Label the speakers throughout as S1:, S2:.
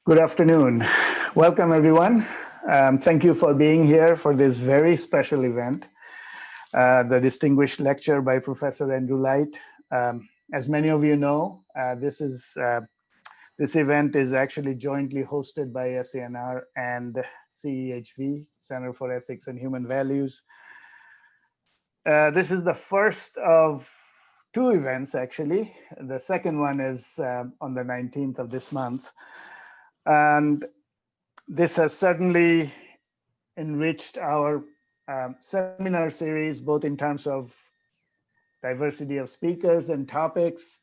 S1: Good afternoon. Welcome, everyone. Thank you for being here for this very special event, the distinguished lecture by Professor Andrew Light. As many of you know, this event is actually jointly hosted by SENR and CEHV, Center for Ethics and Human Values. This is the first of two events, actually. The second one is on the 19th of this month. And this has certainly enriched our seminar series, both in terms of diversity of speakers and topics.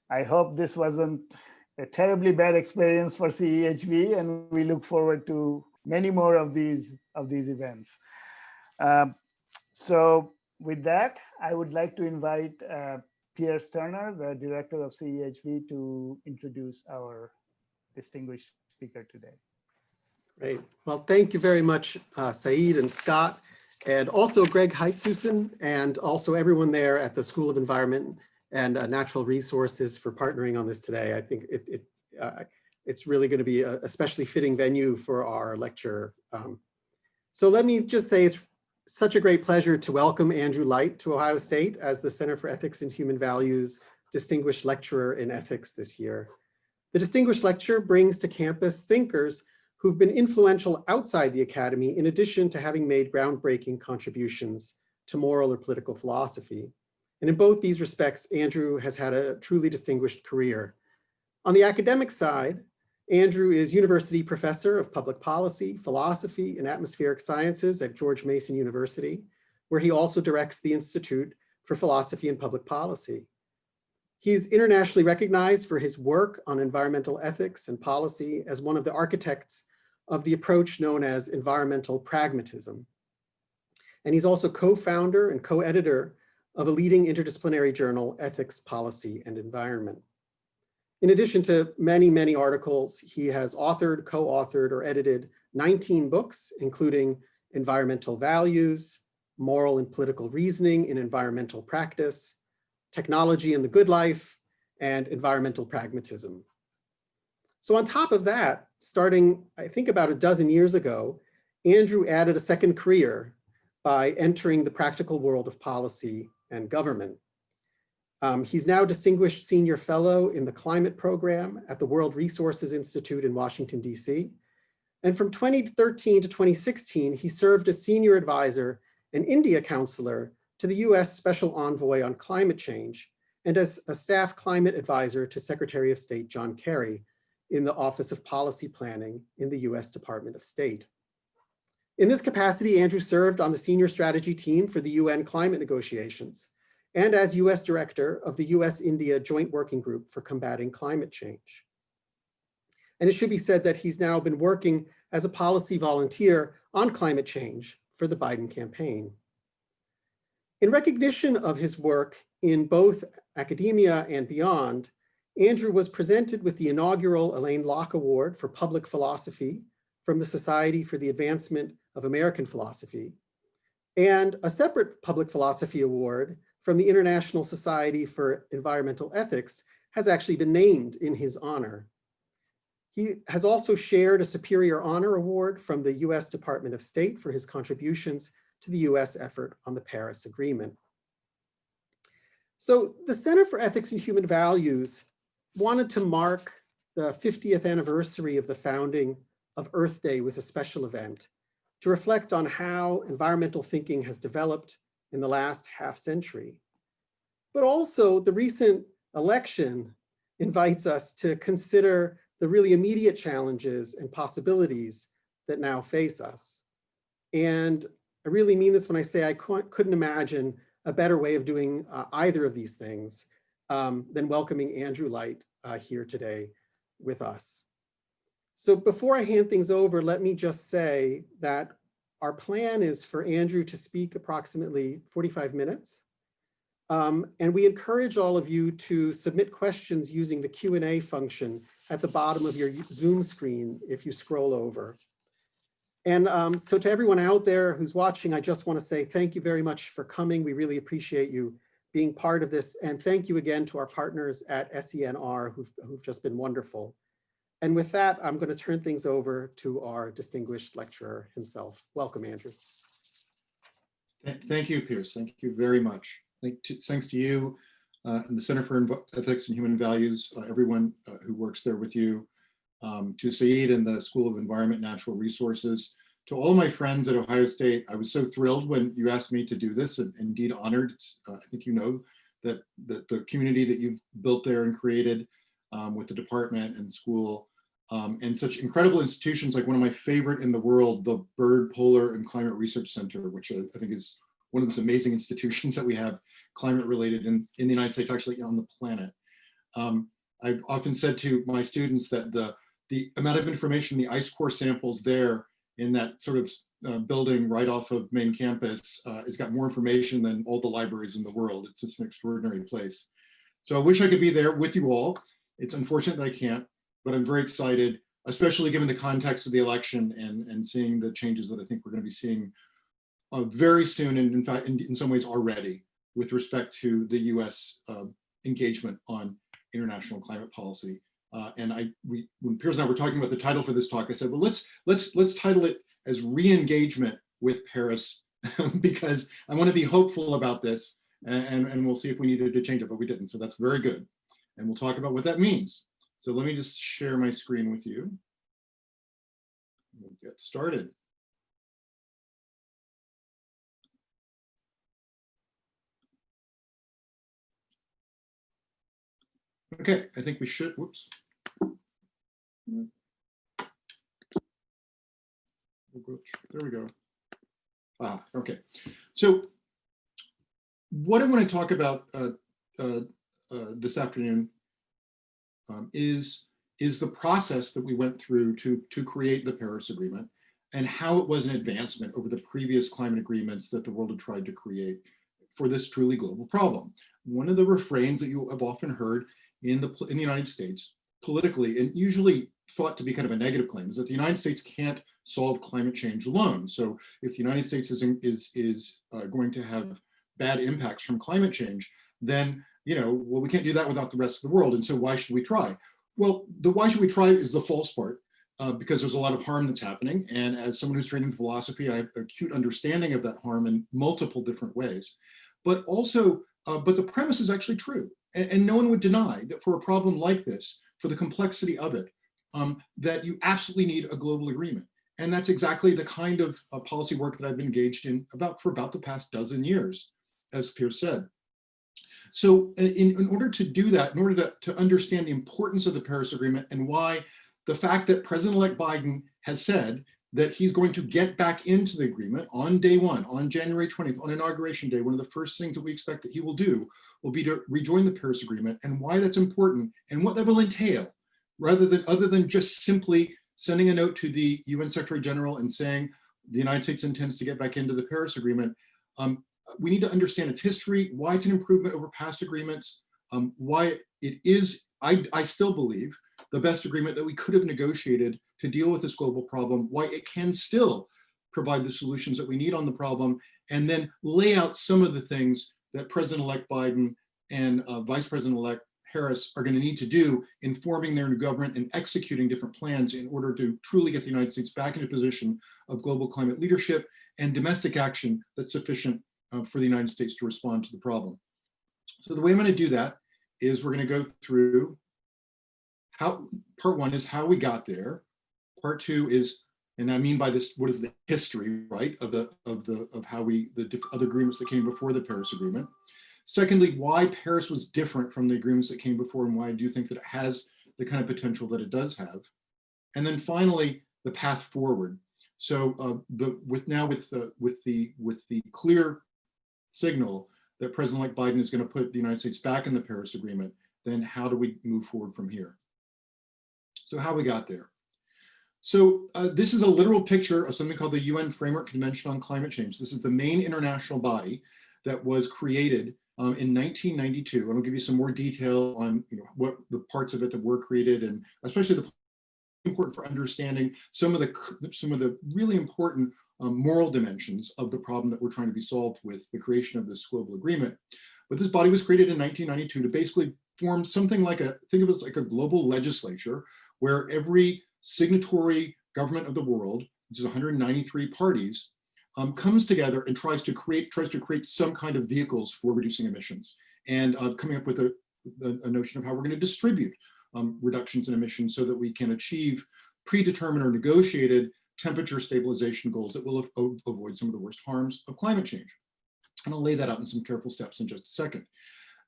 S1: I hope this wasn't a terribly bad experience for CEHV, and we look forward to many more of these events. So with that, I would like to invite Pierre, the director of CEHV, to introduce our distinguished speaker today.
S2: Great. Well, thank you very much, Saeed and Scott, and also Greg Heitzusen, and also everyone there at the School of Environment and Natural Resources for partnering on this today. I think it's really going to be a especially fitting venue for our lecture. So let me just say it's such a great pleasure to welcome Andrew Light to Ohio State as the Center for Ethics and Human Values Distinguished Lecturer in Ethics this year. The Distinguished Lecturer brings to campus thinkers who've been influential outside the academy, in addition to having made groundbreaking contributions to moral or political philosophy. And in both these respects, Andrew has had a truly distinguished career. On the academic side, Andrew is University Professor of Public Policy, Philosophy, and Atmospheric Sciences at George Mason University, where he also directs the Institute for Philosophy and Public Policy. He's internationally recognized for his work on environmental ethics and policy as one of the architects of the approach known as environmental pragmatism. And he's also co-founder and co-editor of a leading interdisciplinary journal, Ethics, Policy, and Environment. In addition to many, many articles, he has authored, co-authored, or edited 19 books, including Environmental Values, Moral and Political Reasoning in Environmental Practice, Technology and the Good Life, and Environmental Pragmatism. So on top of that, starting, I think about a dozen years ago, Andrew added a second career by entering the practical world of policy and government. He's now Distinguished Senior Fellow in the Climate Program at the World Resources Institute in Washington, D.C. And from 2013 to 2016, he served as Senior Advisor and India Counselor to the U.S. Special Envoy on Climate Change, and as a Staff Climate Advisor to Secretary of State John Kerry in the Office of Policy Planning in the U.S. Department of State. In this capacity, Andrew served on the senior strategy team for the UN climate negotiations and as U.S. Director of the U.S.-India Joint Working Group for Combating Climate Change. And it should be said that he's now been working as a policy volunteer on climate change for the Biden campaign. In recognition of his work in both academia and beyond, Andrew was presented with the inaugural Elaine Locke Award for Public Philosophy from the Society for the Advancement of American Philosophy, and a separate Public Philosophy Award from the International Society for Environmental Ethics has actually been named in his honor. He has also shared a Superior Honor Award from the U.S. Department of State for his contributions to the U.S. effort on the Paris Agreement. So the Center for Ethics and Human Values wanted to mark the 50th anniversary of the founding of Earth Day with a special event to reflect on how environmental thinking has developed in the last half century. But also the recent election invites us to consider the really immediate challenges and possibilities that now face us. And I really mean this when I say I couldn't imagine a better way of doing either of these things than welcoming Andrew Light here today with us. So before I hand things over, let me just say that our plan is for Andrew to speak approximately 45 minutes. And we encourage all of you to submit questions using the Q&A function at the bottom of your Zoom screen if you scroll over. And so to everyone out there who's watching, I just want to say thank you very much for coming. We really appreciate you being part of this. And thank you again to our partners at SENR who've just been wonderful. And with that, I'm going to turn things over to our distinguished lecturer himself. Welcome, Andrew.
S3: Thank you, Pierce. Thank you very much. Thanks to you and the Center for Ethics and Human Values, everyone who works there with you, to Cehv and the School of Environment and Natural Resources, to all of my friends at Ohio State. I was so thrilled when you asked me to do this, and indeed honored. I think you know that the community that you've built there and created with the department and school, and such incredible institutions like one of my favorite in the world, the Bird, Polar, and Climate Research Center, which I think is one of those amazing institutions that we have climate related in the United States, actually on the planet. I've often said to my students that the amount of information, the ice core samples there in that sort of building right off of main campus has got more information than all the libraries in the world. It's just an extraordinary place. So I wish I could be there with you all. It's unfortunate that I can't, but I'm very excited, especially given the context of the election and seeing the changes that I think we're going to be seeing very soon, and in fact, in some ways already, with respect to the US engagement on international climate policy. And when Pierce and I were talking about the title for this talk, I said, well, let's title it as Re-engagement with Paris, because I want to be hopeful about this, and we'll see if we needed to change it, but we didn't. So that's very good. And we'll talk about what that means. So let me just share my screen with you. We'll get started. Okay, I think we should, whoops. There we go. Okay. So what I want to talk about this afternoon is the process that we went through to create the Paris Agreement, and how it was an advancement over the previous climate agreements that the world had tried to create for this truly global problem. One of the refrains that you have often heard in the United States politically, and usually thought to be kind of a negative claim, is that the United States can't solve climate change alone. So if the United States is going to have bad impacts from climate change, then well, we can't do that without the rest of the world. And so why should we try? Well, the why should we try is the false part, because there's a lot of harm that's happening. And as someone who's trained in philosophy, I have acute understanding of that harm in multiple different ways. But also, but the premise is actually true. And no one would deny that for a problem like this, for the complexity of it, that you absolutely need a global agreement. And that's exactly the kind of policy work that I've been engaged in for about the past dozen years, as Pierre said. So in order to do that, in order to understand the importance of the Paris Agreement and why the fact that President-elect Biden has said that he's going to get back into the agreement on day one, on January 20th, on Inauguration Day, one of the first things that we expect that he will do will be to rejoin the Paris Agreement, and why that's important and what that will entail, other than just simply sending a note to the UN Secretary General and saying the United States intends to get back into the Paris Agreement. We need to understand its history, why it's an improvement over past agreements, why it is, I still believe, the best agreement that we could have negotiated to deal with this global problem, why it can still provide the solutions that we need on the problem, and then lay out some of the things that President-elect Biden and Vice President-elect Harris are going to need to do in forming their new government and executing different plans in order to truly get the United States back into a position of global climate leadership and domestic action that's sufficient for the United States to respond to the problem. So the way I'm going to do that is we're going to go through part one is how we got there. Part two is, and I mean by this, what is the history, right, of how the other agreements that came before the Paris Agreement. Secondly, why Paris was different from the agreements that came before, and why I do think that it has the kind of potential that it does have. And then finally, the path forward. So with the clear signal that President-elect Biden is going to put the United States back in the Paris Agreement, then how do we move forward from here? So how we got there. So this is a literal picture of something called the UN Framework Convention on Climate Change. This is the main international body that was created in 1992. And I'll give you some more detail on what the parts of it that were created, and especially the important for understanding some of the really important moral dimensions of the problem that we're trying to be solved with the creation of this global agreement. But this body was created in 1992 to basically form something like think of it as like a global legislature where every signatory government of the world, which is 193 parties, comes together and tries to create some kind of vehicles for reducing emissions, and coming up with a notion of how we're going to distribute reductions in emissions so that we can achieve predetermined or negotiated temperature stabilization goals that will avoid some of the worst harms of climate change. And I'll lay that out in some careful steps in just a second.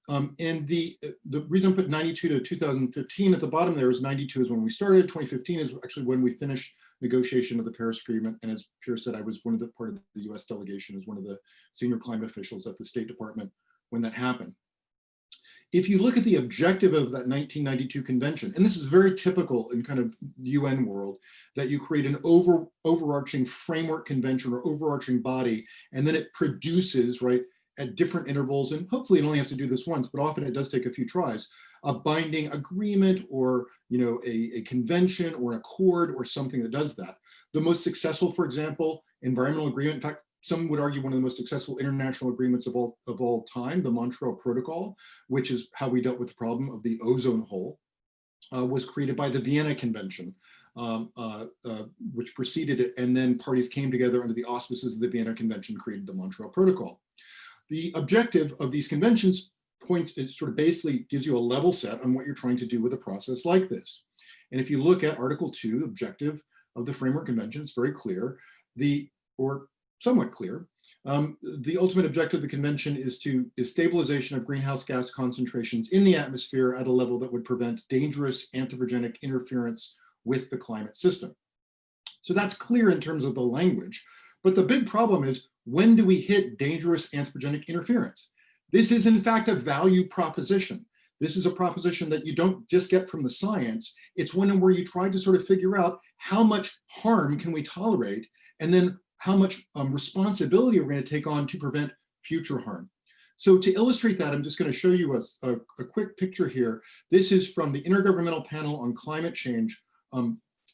S3: And the reason I put 92 to 2015 at the bottom there is 92 is when we started, 2015 is actually when we finished negotiation of the Paris Agreement. And as Pierre said, I was part of the US delegation as one of the senior climate officials at the State Department when that happened. If you look at the objective of that 1992 convention, and this is very typical in kind of the UN world, that you create an overarching framework convention or overarching body, and then it produces, right, at different intervals, and hopefully it only has to do this once, but often it does take a few tries, a binding agreement or a convention or an accord or something that does that. The most successful, for example, environmental agreement, in fact, some would argue one of the most successful international agreements of all time, the Montreal Protocol, which is how we dealt with the problem of the ozone hole, was created by the Vienna Convention, which preceded it, and then parties came together under the auspices of the Vienna Convention, created the Montreal Protocol. The objective of these conventions it sort of basically gives you a level set on what you're trying to do with a process like this. And if you look at Article 2, objective of the Framework Convention, it's very clear, or somewhat clear. The ultimate objective of the convention is stabilization of greenhouse gas concentrations in the atmosphere at a level that would prevent dangerous anthropogenic interference with the climate system. So that's clear in terms of the language. But the big problem is, when do we hit dangerous anthropogenic interference? This is in fact a value proposition. This is a proposition that you don't just get from the science. It's one where you try to sort of figure out how much harm can we tolerate, and then how much responsibility we're going to take on to prevent future harm. So to illustrate that, I'm just going to show you a quick picture here. This is from the Intergovernmental Panel on Climate Change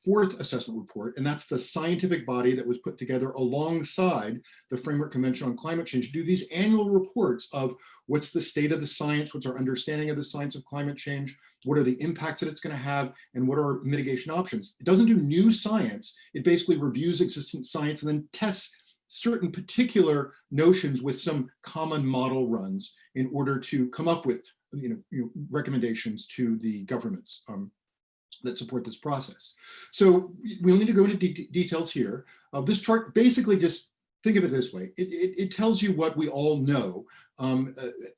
S3: fourth assessment report, and that's the scientific body that was put together alongside the Framework Convention on Climate Change to do these annual reports of what's the state of the science, what's our understanding of the science of climate change, what are the impacts that it's going to have, and what are mitigation options. It doesn't do new science, it basically reviews existing science and then tests certain particular notions with some common model runs in order to come up with recommendations to the governments that support this process. So we'll need to go into details here. This chart basically, just think of it this way. It tells you what we all know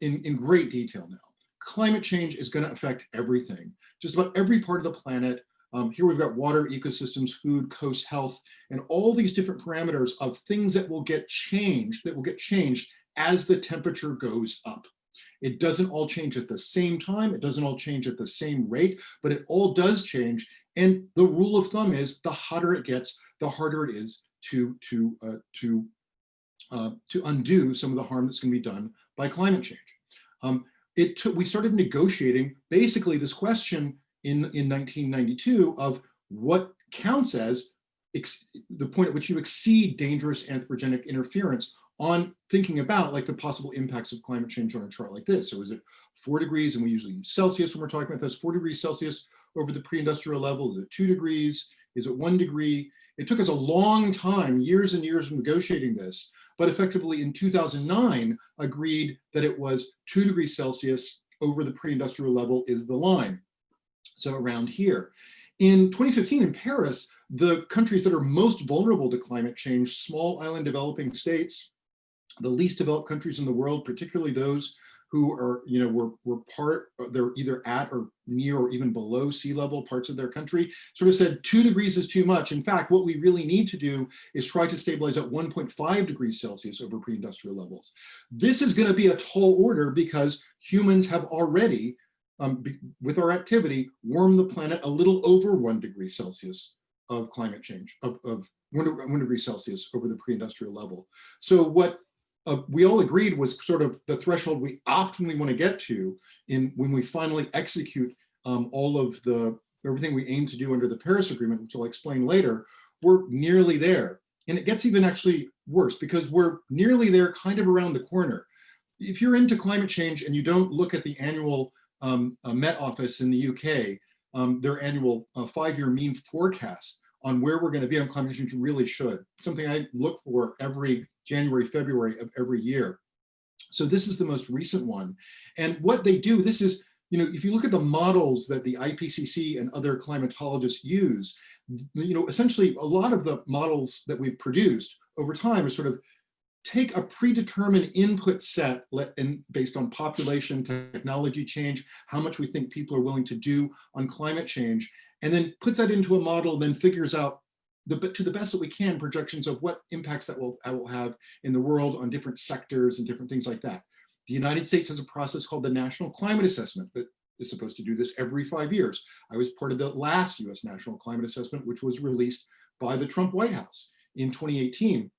S3: in great detail now. Climate change is going to affect everything, just about every part of the planet. Here we've got water, ecosystems, food, coast health, and all these different parameters of things that will get changed, as the temperature goes up. It doesn't all change at the same time. It doesn't all change at the same rate, but it all does change. And the rule of thumb is, the hotter it gets, the harder it is to undo some of the harm that's going to be done by climate change. We started negotiating basically this question in 1992 of what counts as the point at which you exceed dangerous anthropogenic interference, on thinking about like the possible impacts of climate change on a chart like this. So is it 4 degrees, and we usually use Celsius when we're talking about this, 4 degrees Celsius over the pre-industrial level? Is it 2 degrees? Is it 1 degree? It took us a long time, years and years of negotiating this, but effectively in 2009 agreed that it was 2 degrees Celsius over the pre-industrial level is the line. So around here. In 2015 in Paris, the countries that are most vulnerable to climate change, small island developing states, the least developed countries in the world, particularly those who are, they're either at or near or even below sea level parts of their country, sort of said 2 degrees is too much. In fact, what we really need to do is try to stabilize at 1.5 degrees Celsius over pre-industrial levels. This is going to be a tall order because humans have already, with our activity, warmed the planet a little over 1 degree Celsius of climate change, of 1 degree Celsius over the pre-industrial level. So what we all agreed was sort of the threshold we optimally want to get to when we finally execute all of everything we aim to do under the Paris Agreement, which I'll explain later. We're nearly there. And it gets even actually worse because we're nearly there, kind of around the corner. If you're into climate change and you don't look at the annual Met Office in the UK, their annual 5-year mean forecast on where we're going to be on climate change. Really should. Something I look for every January, February of every year. So this is the most recent one. And what they do, this is, if you look at the models that the IPCC and other climatologists use, essentially a lot of the models that we've produced over time are sort of take a predetermined input set based on population, technology change, how much we think people are willing to do on climate change, and then puts that into a model, then figures out to the best that we can projections of what impacts that will have in the world on different sectors and different things like that. The United States has a process called the National Climate Assessment that is supposed to do this every 5 years. I was part of the last US National Climate Assessment, which was released by the Trump White House in 2018.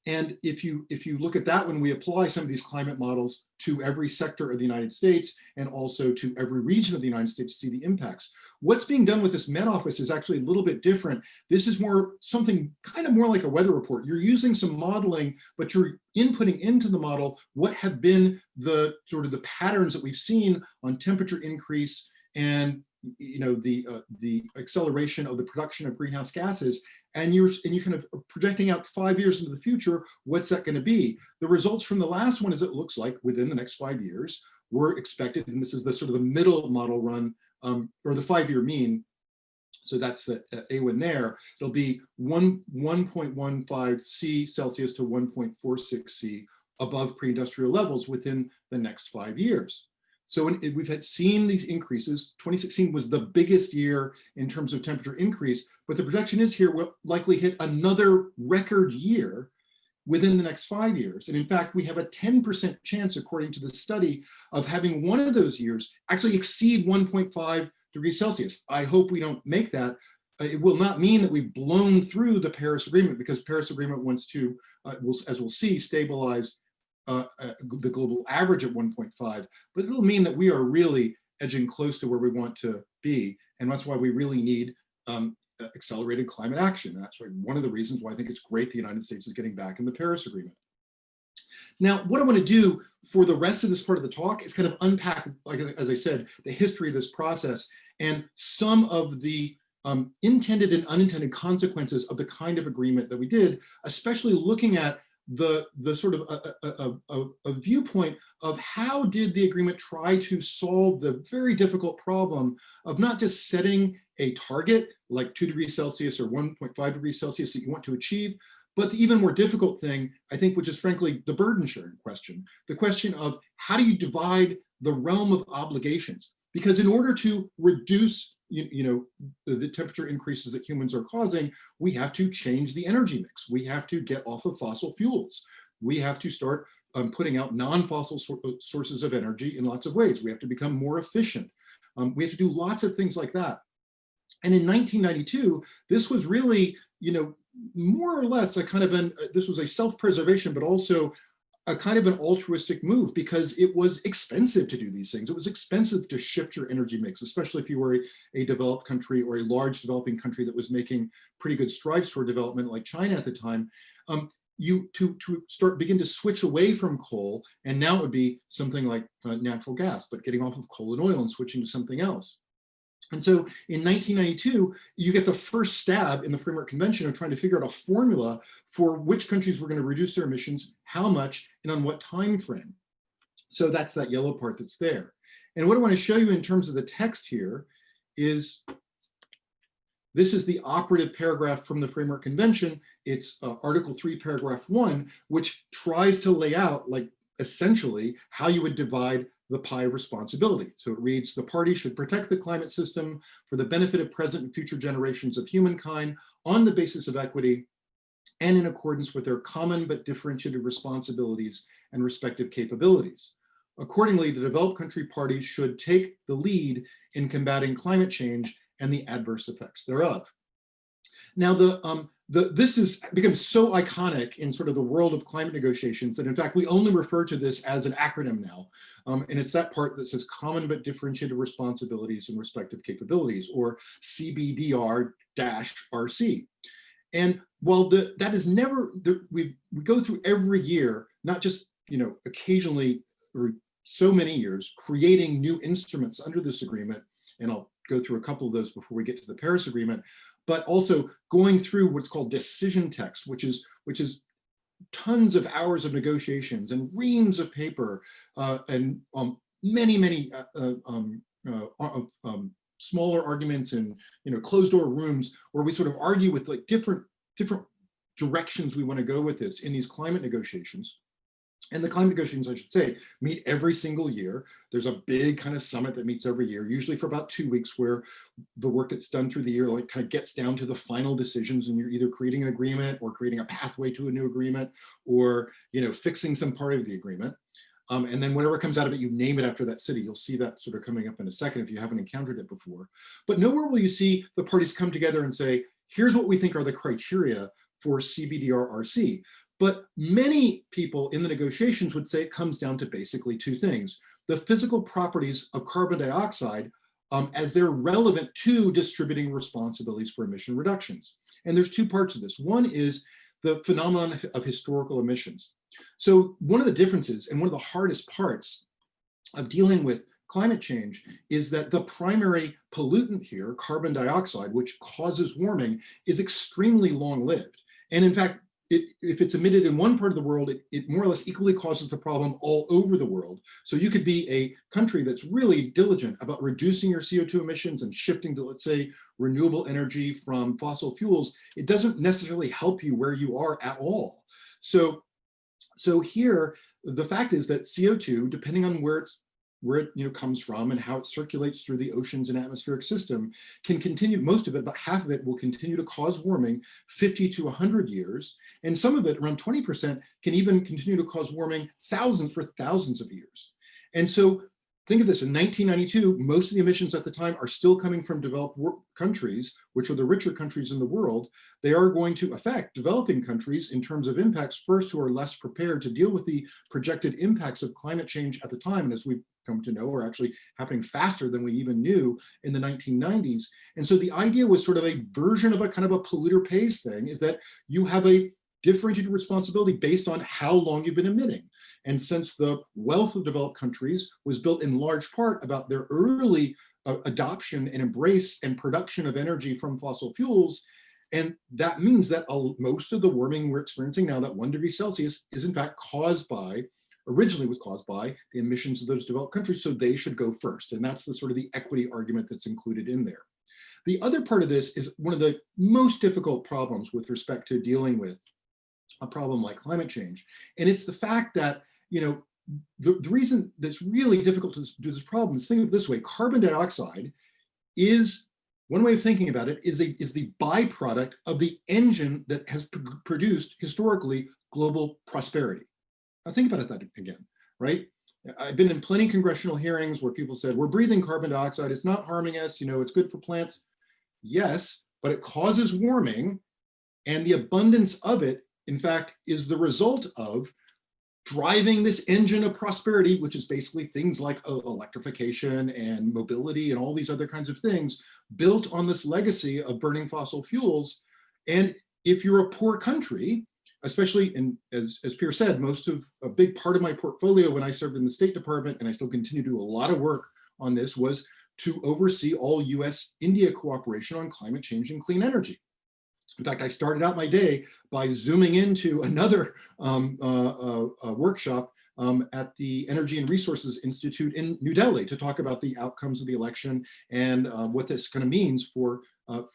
S3: And if you look at that, when we apply some of these climate models to every sector of the United States and also to every region of the United States to see the impacts, what's being done with this Met Office is actually a little bit different. This is something kind of more like a weather report. You're using some modeling, but you're inputting into the model what have been the sort of the patterns that we've seen on temperature increase and the acceleration of the production of greenhouse gases. And you're kind of projecting out 5 years into the future, what's that going to be? The results from the last one is it looks like within the next 5 years, we're expected, and this is the sort of the middle model run, or the 5-year mean. So that's the A1 there. It'll be 1.15 C Celsius to 1.46 C above pre-industrial levels within the next 5 years. So we've seen these increases. 2016 was the biggest year in terms of temperature increase, but the projection is here will likely hit another record year within the next 5 years. And in fact, we have a 10% chance, according to the study, of having one of those years actually exceed 1.5 degrees Celsius. I hope we don't make that. It will not mean that we've blown through the Paris Agreement, because Paris Agreement wants to, as we'll see, stabilize the global average at 1.5, but it'll mean that we are really edging close to where we want to be. And that's why we really need accelerated climate action. And that's one of the reasons why I think it's great the United States is getting back in the Paris Agreement. Now, what I want to do for the rest of this part of the talk is kind of unpack, like as I said, the history of this process and some of the intended and unintended consequences of the kind of agreement that we did, especially looking at the sort of a viewpoint of how did the agreement try to solve the very difficult problem of not just setting a target like 2 degrees Celsius or 1.5 degrees Celsius that you want to achieve, but the even more difficult thing, I think, which is frankly the burden sharing question, the question of how do you divide the realm of obligations? Because in order to reduce the temperature increases that humans are causing, we have to change the energy mix. We have to get off of fossil fuels. We have to start putting out non-fossil sources of energy in lots of ways. We have to become more efficient. We have to do lots of things like that. And in 1992, this was really, more or less a kind of this was a self-preservation, but also a kind of an altruistic move, because it was expensive to do these things. It was expensive to shift your energy mix, especially if you were a developed country or a large developing country that was making pretty good strides toward development, like China at the time. To begin to switch away from coal, and now it would be something like natural gas, but getting off of coal and oil and switching to something else. And so in 1992, you get the first stab in the Framework Convention of trying to figure out a formula for which countries were going to reduce their emissions, how much, and on what time frame. So that's that yellow part that's there. And what I want to show you in terms of the text here is, this is the operative paragraph from the Framework Convention. It's Article 3, Paragraph 1, which tries to lay out, like, essentially how you would divide the pie of responsibility. So it reads, the parties should protect the climate system for the benefit of present and future generations of humankind on the basis of equity and in accordance with their common but differentiated responsibilities and respective capabilities. Accordingly, the developed country parties should take the lead in combating climate change and the adverse effects thereof. Now, this has become so iconic in sort of the world of climate negotiations that in fact we only refer to this as an acronym now. And it's that part that says common but differentiated responsibilities and respective capabilities, or CBDR-RC. And while that is never, we go through every year, not just occasionally or so many years, creating new instruments under this agreement, and I'll go through a couple of those before we get to the Paris Agreement, but also going through what's called decision text, which is tons of hours of negotiations and reams of paper and many smaller arguments in closed door rooms where we sort of argue with like different directions we want to go with this in these climate negotiations. And the climate negotiations, I should say, meet every single year. There's a big kind of summit that meets every year, usually for about 2 weeks, where the work that's done through the year like kind of gets down to the final decisions, and you're either creating an agreement or creating a pathway to a new agreement, or fixing some part of the agreement. And then whatever comes out of it, you name it after that city. You'll see that sort of coming up in a second if you haven't encountered it before. But nowhere will you see the parties come together and say, here's what we think are the criteria for CBDR-RC. But many people in the negotiations would say it comes down to basically two things: the physical properties of carbon dioxide as they're relevant to distributing responsibilities for emission reductions. And there's two parts of this. One is the phenomenon of historical emissions. So one of the differences and one of the hardest parts of dealing with climate change is that the primary pollutant here, carbon dioxide, which causes warming, is extremely long-lived. And in fact, if it's emitted in one part of the world, it more or less equally causes the problem all over the world. So you could be a country that's really diligent about reducing your CO2 emissions and shifting to, let's say, renewable energy from fossil fuels. It doesn't necessarily help you where you are at all. So here, the fact is that CO2, depending on where it comes from and how it circulates through the oceans and atmospheric system, can continue, most of it, about half of it will continue to cause warming 50 to 100 years. And some of it, around 20%, can even continue to cause warming for thousands of years. And so think of this, in 1992, most of the emissions at the time are still coming from developed countries, which are the richer countries in the world. They are going to affect developing countries in terms of impacts first, who are less prepared to deal with the projected impacts of climate change at the time. And as we've come to know, are actually happening faster than we even knew in the 1990s. And so the idea was sort of a version of a kind of a polluter pays thing, is that you have a differentiated responsibility based on how long you've been emitting. And since the wealth of developed countries was built in large part about their early adoption and embrace and production of energy from fossil fuels, and that means that most of the warming we're experiencing now, that 1 degree Celsius, is in fact originally was caused by the emissions of those developed countries, so they should go first. And that's the sort of the equity argument that's included in there. The other part of this is one of the most difficult problems with respect to dealing with a problem like climate change. And it's the fact that, the reason that's really difficult to do this problem is, think of it this way: carbon dioxide is, one way of thinking about it, is the byproduct of the engine that has produced historically global prosperity. Now think about that again, right? I've been in plenty of congressional hearings where people said, we're breathing carbon dioxide, it's not harming us, it's good for plants. Yes, but it causes warming, and the abundance of it, in fact, is the result of driving this engine of prosperity, which is basically things like electrification and mobility and all these other kinds of things built on this legacy of burning fossil fuels. And if you're a poor country, especially as Pierre said, a big part of my portfolio when I served in the State Department, and I still continue to do a lot of work on this, was to oversee all US-India cooperation on climate change and clean energy. In fact, I started out my day by zooming into another workshop at the Energy and Resources Institute in New Delhi to talk about the outcomes of the election and what this kind of means for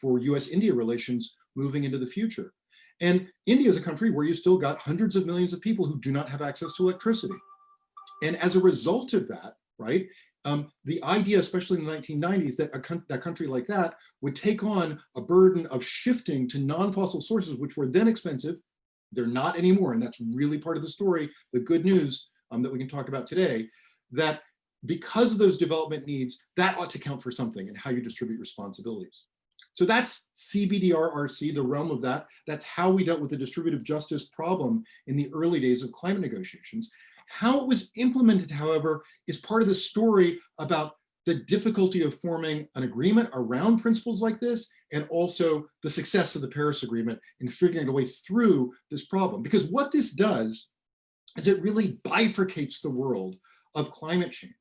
S3: US-India relations moving into the future. And India is a country where you still got hundreds of millions of people who do not have access to electricity. And as a result of that, right, the idea, especially in the 1990s, that a country like that would take on a burden of shifting to non-fossil sources, which were then expensive. They're not anymore. And that's really part of the story, the good news that we can talk about today, that because of those development needs, that ought to count for something in how you distribute responsibilities. So that's CBDR-RC, the realm of that. That's how we dealt with the distributive justice problem in the early days of climate negotiations. How it was implemented, however, is part of the story about the difficulty of forming an agreement around principles like this, and also the success of the Paris Agreement in figuring a way through this problem. Because what this does is it really bifurcates the world of climate change.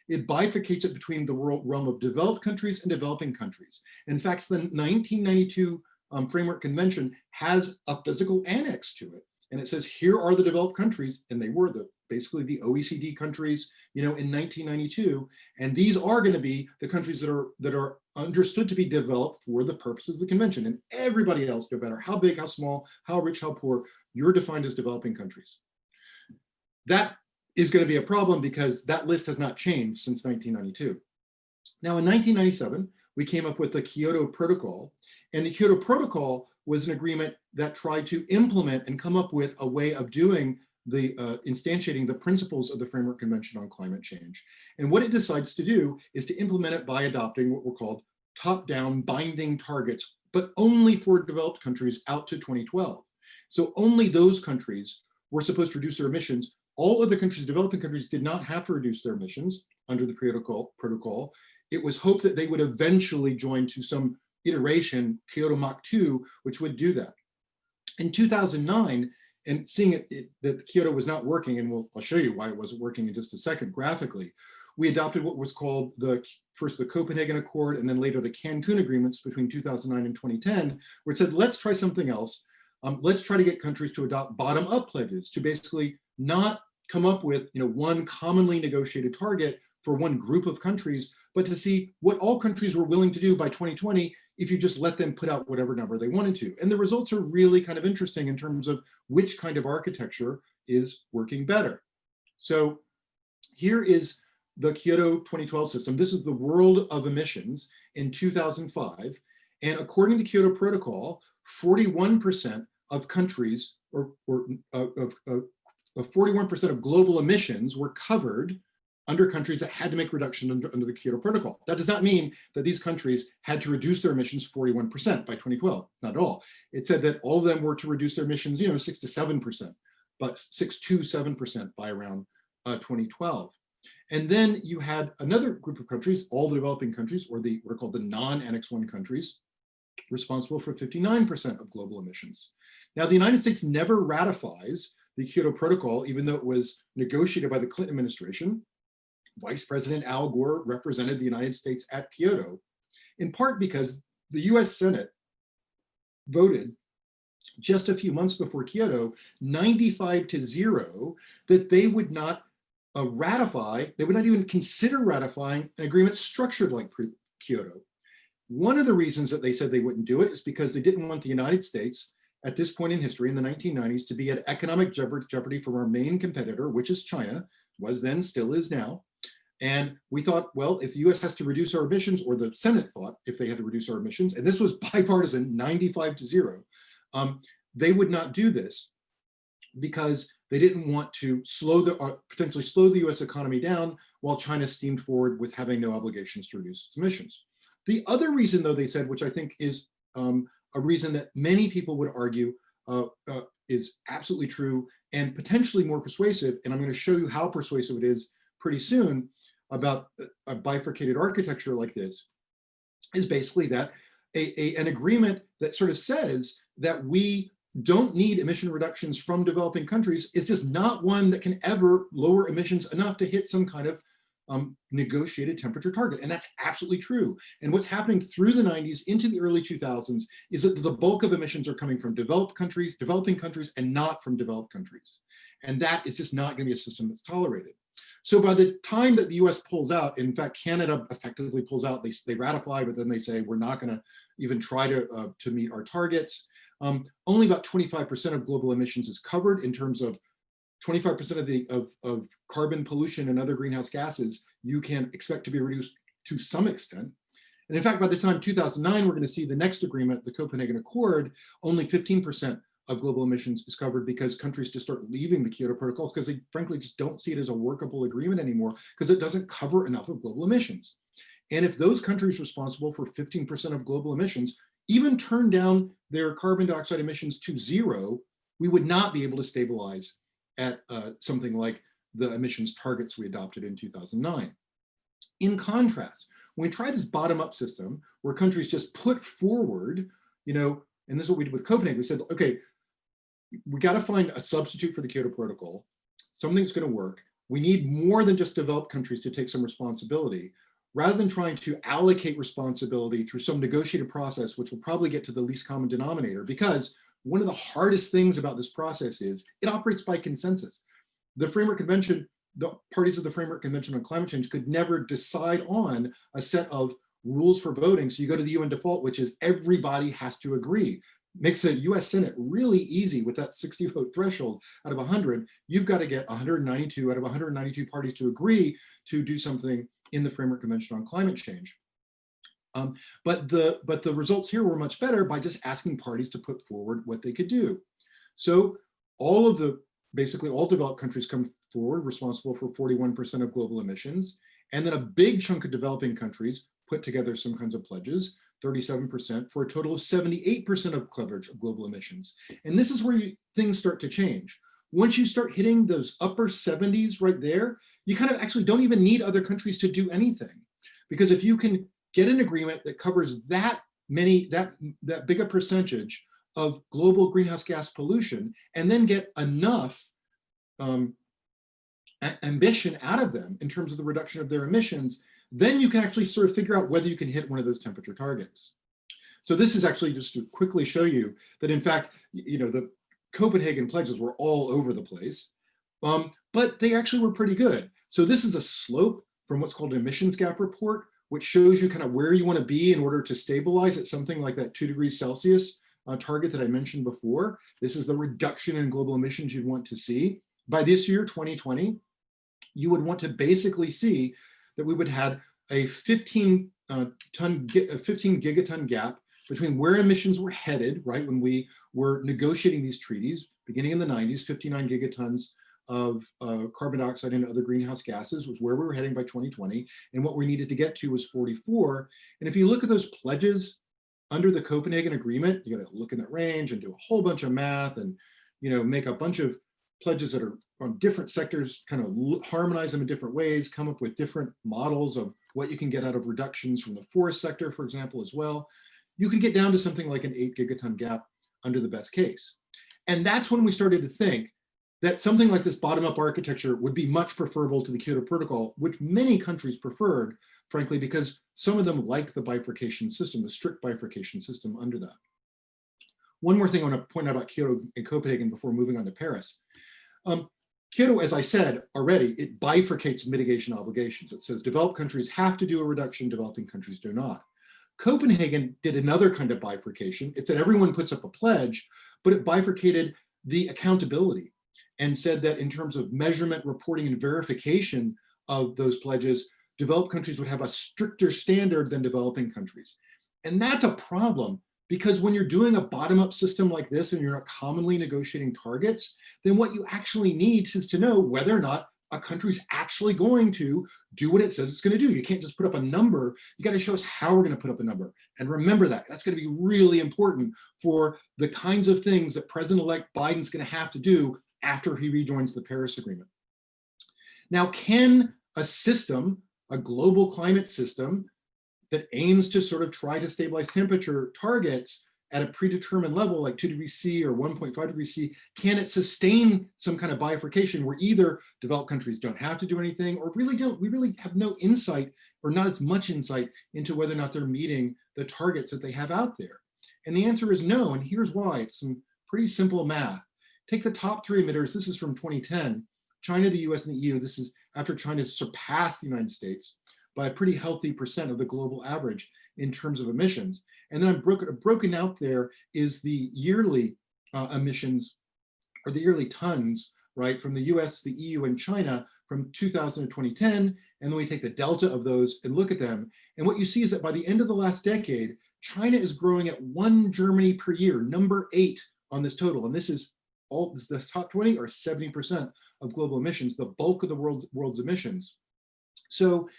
S3: it bifurcates it between the realm of developed countries and developing countries. In fact, the 1992 Framework Convention has a physical annex to it. And it says, here are the developed countries, and they were basically the OECD countries, in 1992. And these are going to be the countries that are understood to be developed for the purposes of the convention. And everybody else, no matter how big, how small, how rich, how poor, you're defined as developing countries. That is going to be a problem because that list has not changed since 1992. Now, in 1997, we came up with the Kyoto Protocol, and the Kyoto Protocol was an agreement that tried to implement and come up with a way of doing the instantiating the principles of the Framework Convention on Climate Change. And what it decides to do is to implement it by adopting what were called top-down binding targets, but only for developed countries out to 2012. So only those countries were supposed to reduce their emissions. All other countries, developing countries, did not have to reduce their emissions under the protocol. It was hoped that they would eventually join to some iteration, Kyoto Mach 2, which would do that. In 2009, and seeing that Kyoto was not working, and I'll show you why it wasn't working in just a second graphically, we adopted what was called first the Copenhagen Accord and then later the Cancun agreements between 2009 and 2010, where it said, let's try something else. Let's try to get countries to adopt bottom-up pledges to basically not come up with one commonly negotiated target for one group of countries, but to see what all countries were willing to do by 2020 if you just let them put out whatever number they wanted to. And the results are really kind of interesting in terms of which kind of architecture is working better. So here is the Kyoto 2012 system. This is the world of emissions in 2005. And according to Kyoto Protocol, 41% of countries, or 41% of global emissions were covered under countries that had to make reduction under the Kyoto Protocol. That does not mean that these countries had to reduce their emissions 41% by 2012, not at all. It said that all of them were to reduce their emissions, 6 to 7%, but 6 to 7% by around 2012. And then you had another group of countries, all the developing countries, or what are called the non-Annex 1 countries, responsible for 59% of global emissions. Now, the United States never ratifies the Kyoto Protocol, even though it was negotiated by the Clinton administration. Vice President Al Gore represented the United States at Kyoto, in part because the US Senate voted just a few months before Kyoto, 95-0, that they would not ratify, they would not even consider ratifying an agreement structured like Kyoto. One of the reasons that they said they wouldn't do it is because they didn't want the United States at this point in history in the 1990s to be at economic jeopardy from our main competitor, which is China, was then, still is now. And we thought, well, if the US has to reduce our emissions, or the Senate thought if they had to reduce our emissions, and this was bipartisan, 95-0, they would not do this because they didn't want to potentially slow the US economy down while China steamed forward with having no obligations to reduce its emissions. The other reason, though, they said, which I think is a reason that many people would argue is absolutely true and potentially more persuasive, and I'm going to show you how persuasive it is pretty soon, about a bifurcated architecture like this, is basically that an agreement that sort of says that we don't need emission reductions from developing countries is just not one that can ever lower emissions enough to hit some kind of negotiated temperature target. And that's absolutely true. And what's happening through the 90s into the early 2000s is that the bulk of emissions are coming from developing countries, and not from developed countries. And that is just not going to be a system that's tolerated. So by the time that the US pulls out, in fact, Canada effectively pulls out, they ratify, but then they say, we're not going to even try to meet our targets. Only about 25% of global emissions is covered in terms of 25% of carbon pollution and other greenhouse gases you can expect to be reduced to some extent. And in fact, by the time 2009, we're going to see the next agreement, the Copenhagen Accord, only 15% of global emissions is covered because countries just start leaving the Kyoto Protocol because they frankly just don't see it as a workable agreement anymore because it doesn't cover enough of global emissions. And if those countries responsible for 15% of global emissions even turn down their carbon dioxide emissions to 0, we would not be able to stabilize at something like the emissions targets we adopted in 2009. In contrast, when we try this bottom-up system where countries just put forward, and this is what we did with Copenhagen, we said, okay, we got to find a substitute for the Kyoto Protocol, something that's going to work. we need more than just developed countries to take some responsibility. Rather than trying to allocate responsibility through some negotiated process, which will probably get to the least common denominator, because one of the hardest things about this process is it operates by consensus. The Framework Convention, the parties of the Framework Convention on Climate Change could never decide on a set of rules for voting. So you go to the UN default, which is everybody has to agree. Makes the US Senate really easy with that 60 vote threshold out of 100. You've got to get 192 out of 192 parties to agree to do something in the Framework Convention on Climate Change. But the results here were much better by just asking parties to put forward what they could do. So basically all developed countries come forward responsible for 41% of global emissions. And then a big chunk of developing countries put together some kinds of pledges, 37%, for a total of 78% of coverage of global emissions. And this is where things start to change. Once you start hitting those upper 70s right there, you kind of actually don't even need other countries to do anything. Because if you can get an agreement that covers that big a percentage of global greenhouse gas pollution, and then get enough ambition out of them in terms of the reduction of their emissions, then you can actually sort of figure out whether you can hit one of those temperature targets. So this is actually just to quickly show you that, in fact, the Copenhagen pledges were all over the place, but they actually were pretty good. So this is a slope from what's called an emissions gap report, which shows you kind of where you want to be in order to stabilize at something like that 2 degrees Celsius target that I mentioned before. This is the reduction in global emissions you'd want to see. By this year, 2020, you would want to basically see that we would have a 15 gigaton gap between where emissions were headed, right, when we were negotiating these treaties, beginning in the 90s, 59 gigatons of carbon dioxide and other greenhouse gases was where we were heading by 2020, and what we needed to get to was 44. And if you look at those pledges under the Copenhagen Agreement, you got to look in that range and do a whole bunch of math and make a bunch of pledges that are on different sectors, kind of harmonize them in different ways, come up with different models of what you can get out of reductions from the forest sector, for example, as well. You could get down to something like an 8 gigaton gap under the best case. And that's when we started to think that something like this bottom-up architecture would be much preferable to the Kyoto Protocol, which many countries preferred, frankly, because some of them like the bifurcation system, the strict bifurcation system under that. One more thing I want to point out about Kyoto and Copenhagen before moving on to Paris. Kyoto, as I said already, it bifurcates mitigation obligations. It says developed countries have to do a reduction, developing countries do not. Copenhagen did another kind of bifurcation. It said everyone puts up a pledge, but it bifurcated the accountability and said that in terms of measurement, reporting, and verification of those pledges, developed countries would have a stricter standard than developing countries. And that's a problem, because when you're doing a bottom-up system like this and you're not commonly negotiating targets, then what you actually need is to know whether or not a country's actually going to do what it says it's going to do. You can't just put up a number. You got to show us how we're going to put up a number. And remember that. That's going to be really important for the kinds of things that President-elect Biden's going to have to do after he rejoins the Paris Agreement. Now, can a system, a global climate system that aims to sort of try to stabilize temperature targets at a predetermined level like 2 degrees C or 1.5 degrees C, can it sustain some kind of bifurcation where either developed countries don't have to do anything, or we really have no insight, or not as much insight, into whether or not they're meeting the targets that they have out there? And the answer is no, and here's why. It's some pretty simple math. Take the top 3 emitters. This is from 2010. China, the US, and the EU. This is after China surpassed the United States by a pretty healthy % of the global average in terms of emissions. And then broken out there is the yearly emissions, or the yearly tons, right, from the US, the EU, and China from 2000 to 2010. And then we take the delta of those and look at them. And what you see is that by the end of the last decade, China is growing at 1 Germany per year, number 8 on this total. And this is the top 20 are 70% of global emissions, the bulk of the world's emissions. So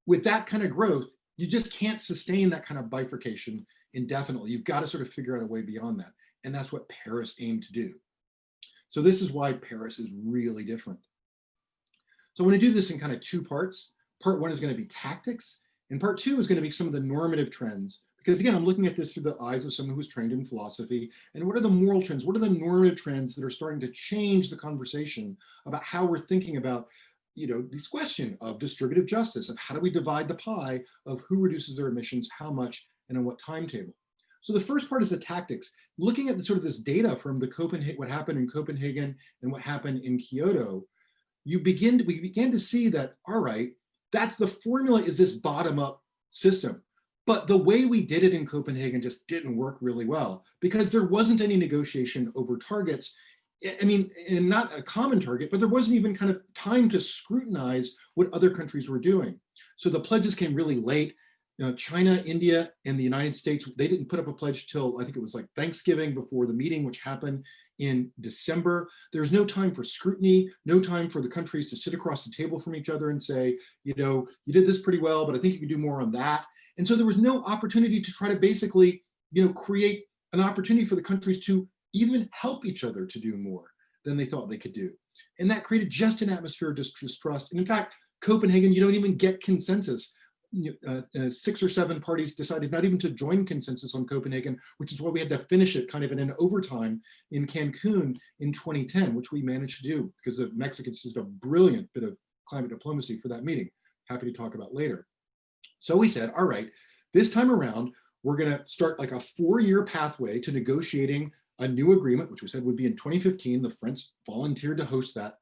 S3: with that kind of growth, you just can't sustain that kind of bifurcation indefinitely. You've got to sort of figure out a way beyond that. And that's what Paris aimed to do. So this is why Paris is really different. So I want to do this in kind of 2 parts. Part 1 is going to be tactics, and part 2 is going to be some of the normative trends. Because again, I'm looking at this through the eyes of someone who's trained in philosophy. And what are the moral trends? What are the normative trends that are starting to change the conversation about how we're thinking about, this question of distributive justice, of how do we divide the pie of who reduces their emissions, how much, and on what timetable. So the first part is the tactics. Looking at this data from what happened in Copenhagen and what happened in Kyoto, we began to see that, all right, that's the formula, is this bottom-up system. But the way we did it in Copenhagen just didn't work really well, because there wasn't any negotiation over targets. I mean, and not a common target, but there wasn't even kind of time to scrutinize what other countries were doing. So the pledges came really late. China, India, and the United States, they didn't put up a pledge till, I think it was like Thanksgiving before the meeting, which happened in December. There's no time for scrutiny, no time for the countries to sit across the table from each other and say, you did this pretty well, but I think you could do more on that. And so there was no opportunity to try to basically, create an opportunity for the countries to even help each other to do more than they thought they could do. And that created just an atmosphere of distrust. And in fact, Copenhagen, you don't even get consensus. 6 or 7 parties decided not even to join consensus on Copenhagen, which is why we had to finish it kind of in an overtime in Cancun in 2010, which we managed to do because the Mexicans did a brilliant bit of climate diplomacy for that meeting. Happy to talk about later. So we said, all right, this time around, we're going to start like a 4-year pathway to negotiating a new agreement, which we said would be in 2015. The French volunteered to host that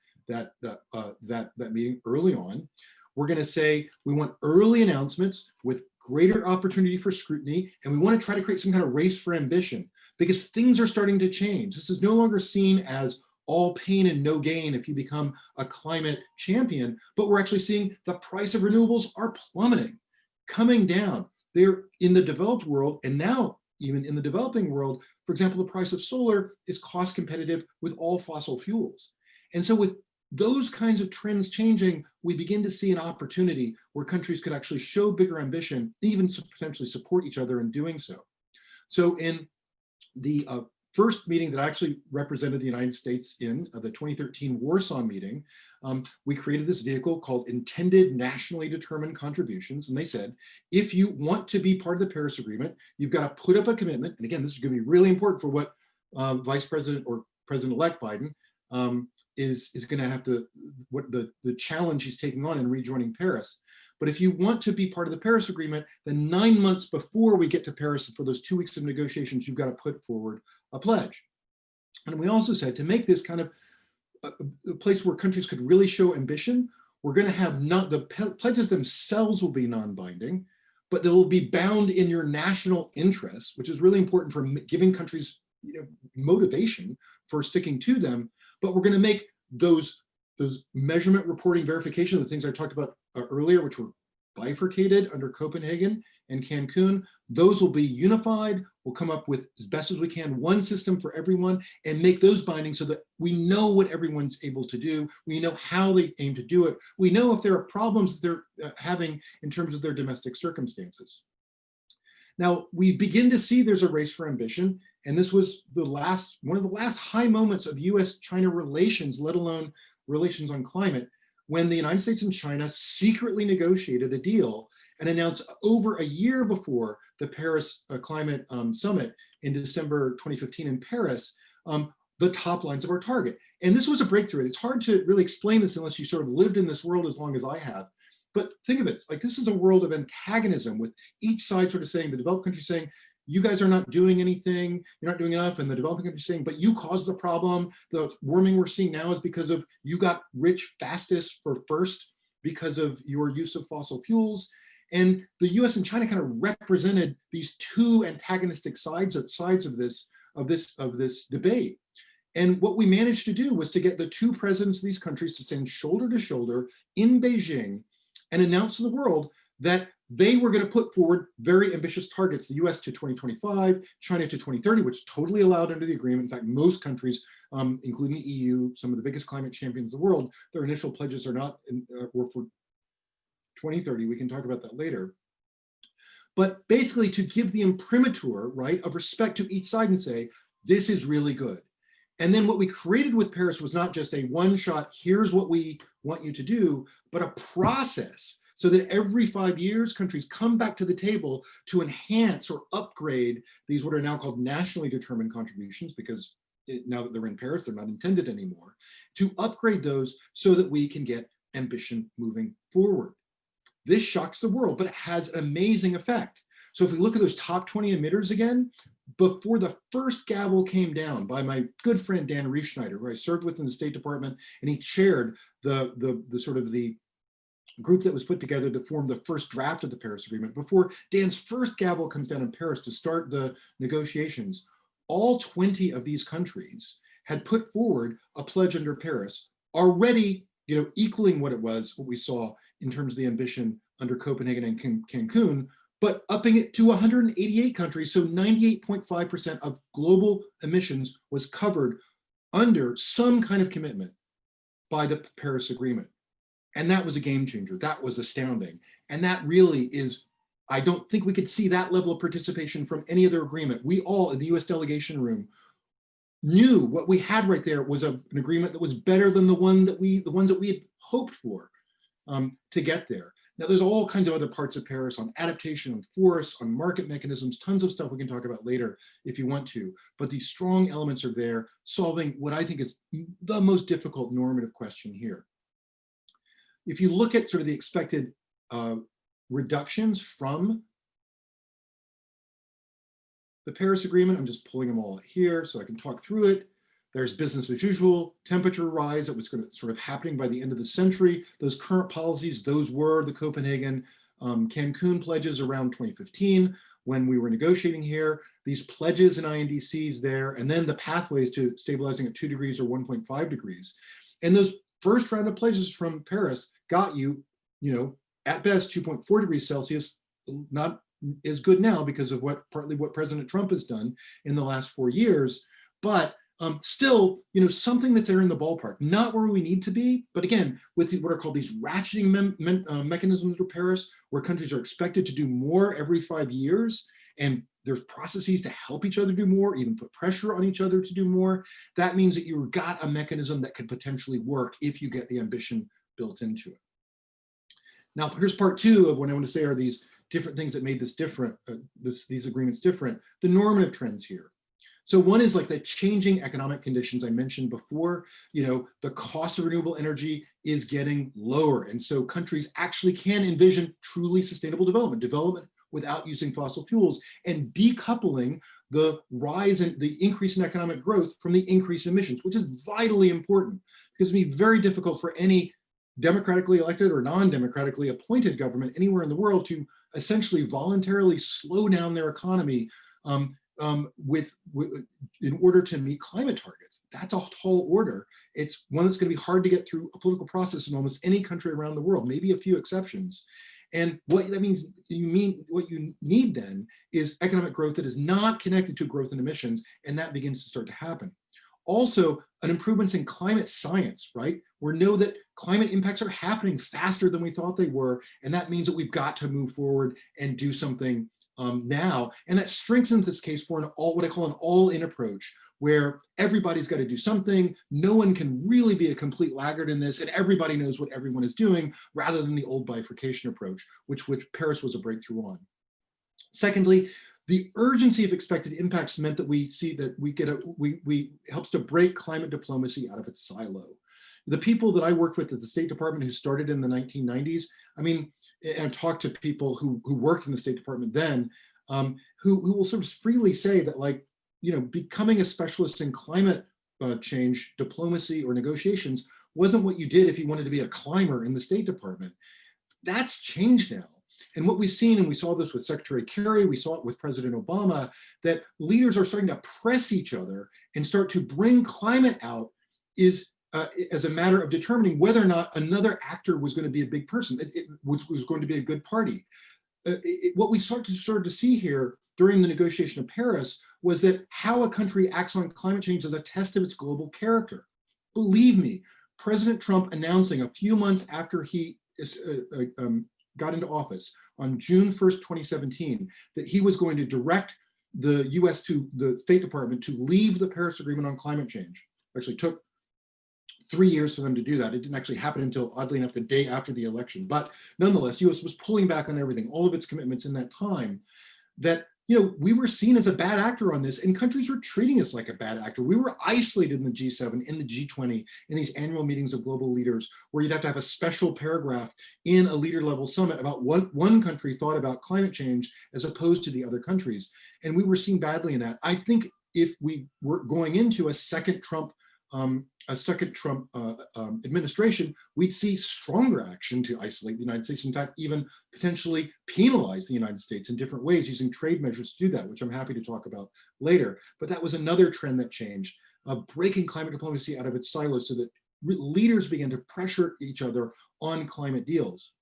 S3: meeting early on. We're going to say we want early announcements with greater opportunity for scrutiny, and we want to try to create some kind of race for ambition, because things are starting to change. This is no longer seen as all pain and no gain if you become a climate champion, but we're actually seeing the price of renewables are plummeting, coming down. They're in the developed world, and now even in the developing world, for example, the price of solar is cost competitive with all fossil fuels. And so with those kinds of trends changing, we begin to see an opportunity where countries could actually show bigger ambition, even to potentially support each other in doing so. So in the first meeting that I actually represented the United States in, the 2013 Warsaw meeting, we created this vehicle called Intended Nationally Determined Contributions. And they said, if you want to be part of the Paris Agreement, you've got to put up a commitment. And again, this is going to be really important for what Vice President or President-elect Biden is going to have to, what the challenge he's taking on in rejoining Paris. But if you want to be part of the Paris Agreement, then 9 months before we get to Paris for those 2 weeks of negotiations, you've got to put forward a pledge. And we also said to make this kind of a place where countries could really show ambition, we're going to have the pledges themselves will be non-binding, but they will be bound in your national interests, which is really important for giving countries motivation for sticking to them. But we're going to make those measurement, reporting, verification, the things I talked about earlier, which were bifurcated under Copenhagen and Cancun, those will be unified. We'll come up with, as best as we can, one system for everyone and make those binding so that we know what everyone's able to do. We know how they aim to do it. We know if there are problems that they're having in terms of their domestic circumstances. Now, we begin to see there's a race for ambition, and this was one of the last high moments of US-China relations, let alone relations on climate, when the United States and China secretly negotiated a deal and announced over a year before the Paris Climate Summit in December 2015 in Paris, the top lines of our target. And this was a breakthrough. It's hard to really explain this unless you sort of lived in this world as long as I have. But think of it, like this is a world of antagonism with each side sort of saying, the developed countries saying, you guys are not doing anything, you're not doing enough, and the developing countries saying, but you caused the problem. The warming we're seeing now is because of you got rich fastest or first because of your use of fossil fuels. And the US and China kind of represented these two antagonistic sides of this debate. And what we managed to do was to get the two presidents of these countries to stand shoulder to shoulder in Beijing and announce to the world that they were going to put forward very ambitious targets, the US to 2025, China to 2030, which is totally allowed under the agreement. In fact, most countries, including the EU, some of the biggest climate champions of the world, their initial pledges are not were for 2030. We can talk about that later. But basically to give the imprimatur, right, of respect to each side and say, this is really good. And then what we created with Paris was not just a one-shot, here's what we want you to do, but a process so that every 5 years, countries come back to the table to enhance or upgrade these what are now called nationally determined contributions, because now that they're in Paris, they're not intended anymore, to upgrade those so that we can get ambition moving forward. This shocks the world, but it has an amazing effect. So if we look at those top 20 emitters again, before the first gavel came down by my good friend Dan Riefschneider, who I served with in the State Department, and he chaired the sort of the group that was put together to form the first draft of the Paris Agreement. Before Dan's first gavel comes down in Paris to start the negotiations, all 20 of these countries had put forward a pledge under Paris, already, equaling what we saw in terms of the ambition under Copenhagen and Cancun, but upping it to 188 countries. So 98.5% of global emissions was covered under some kind of commitment by the Paris Agreement. And that was a game changer. That was astounding. And that really is, I don't think we could see that level of participation from any other agreement. We all in the US delegation room knew what we had right there was an agreement that was better than the ones that we had hoped for to get there. Now, there's all kinds of other parts of Paris on adaptation, on forests, on market mechanisms, tons of stuff we can talk about later if you want to. But these strong elements are there, solving what I think is the most difficult normative question here. If you look at sort of the expected reductions from the Paris Agreement, I'm just pulling them all here so I can talk through it. There's business as usual, temperature rise that was going to sort of happening by the end of the century. Those current policies, those were the Copenhagen, Cancun pledges around 2015 when we were negotiating here. These pledges and INDCs there, and then the pathways to stabilizing at 2 degrees or 1.5 degrees. And those first round of pledges from Paris got you, at best 2.4 degrees Celsius, not as good now because of partly what President Trump has done in the last 4 years, but still, something that's there in the ballpark, not where we need to be, but again, with what are called these ratcheting mechanisms for Paris, where countries are expected to do more every 5 years, and there's processes to help each other do more, even put pressure on each other to do more. That means that you've got a mechanism that could potentially work if you get the ambition built into it. Now, here's part two of what I want to say are these different things that made this different, these agreements different, the normative trends here. So one is like the changing economic conditions I mentioned before. The cost of renewable energy is getting lower. And so countries actually can envision truly sustainable development without using fossil fuels, and decoupling the rise and the increase in economic growth from the increase in emissions, which is vitally important because it'd be very difficult for any democratically elected or non-democratically appointed government anywhere in the world to essentially voluntarily slow down their economy in order to meet climate targets. That's a tall order. It's one that's going to be hard to get through a political process in almost any country around the world, maybe a few exceptions. And what that means, what you need then is economic growth that is not connected to growth in emissions, and that begins to start to happen. Also, an improvements in climate science, right? We know that climate impacts are happening faster than we thought they were, and that means that we've got to move forward and do something now, and that strengthens this case for what I call an all-in approach, where everybody's got to do something. No one can really be a complete laggard in this, and everybody knows what everyone is doing, rather than the old bifurcation approach, which Paris was a breakthrough on. Secondly, the urgency of expected impacts meant that we see that we helps to break climate diplomacy out of its silo. The people that I worked with at the State Department who started in the 1990s, and talked to people who worked in the State Department then, who will sort of freely say that, becoming a specialist in climate change diplomacy or negotiations wasn't what you did if you wanted to be a climber in the State Department. That's changed now. And what we've seen, and we saw this with Secretary Kerry, we saw it with President Obama, that leaders are starting to press each other and start to bring climate out as a matter of determining whether or not another actor was going to be a big person, which was going to be a good party. What we started to see here during the negotiation of Paris was that how a country acts on climate change is a test of its global character. Believe me, President Trump announcing a few months after he got into office on June 1st, 2017, that he was going to direct the US to the State Department to leave the Paris Agreement on climate change. Actually took 3 years for them to do that. It didn't actually happen until, oddly enough, the day after the election. But nonetheless, US was pulling back on everything, all of its commitments in that time. That we were seen as a bad actor on this, and countries were treating us like a bad actor. We were isolated in the G7, in the G20, in these annual meetings of global leaders, where you'd have to have a special paragraph in a leader level summit about what one country thought about climate change as opposed to the other countries. And we were seen badly in that. I think if we were going into a second Trump administration, we'd see stronger action to isolate the United States. In fact, even potentially penalize the United States in different ways using trade measures to do that, which I'm happy to talk about later. But that was another trend that changed, breaking climate diplomacy out of its silos so that leaders began to pressure each other on climate deals.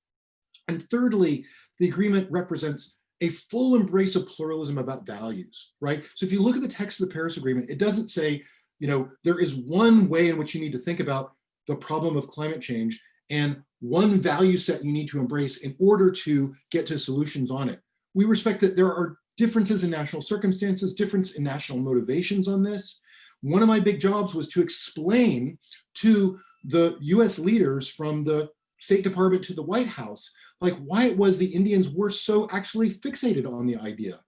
S3: And thirdly, the agreement represents a full embrace of pluralism about values, right? So if you look at the text of the Paris Agreement, it doesn't say, there is one way in which you need to think about the problem of climate change and one value set you need to embrace in order to get to solutions on it. We respect that there are differences in national circumstances, difference in national motivations on this. One of my big jobs was to explain to the US leaders from the State Department to the White House, like why it was the Indians were so actually fixated on the idea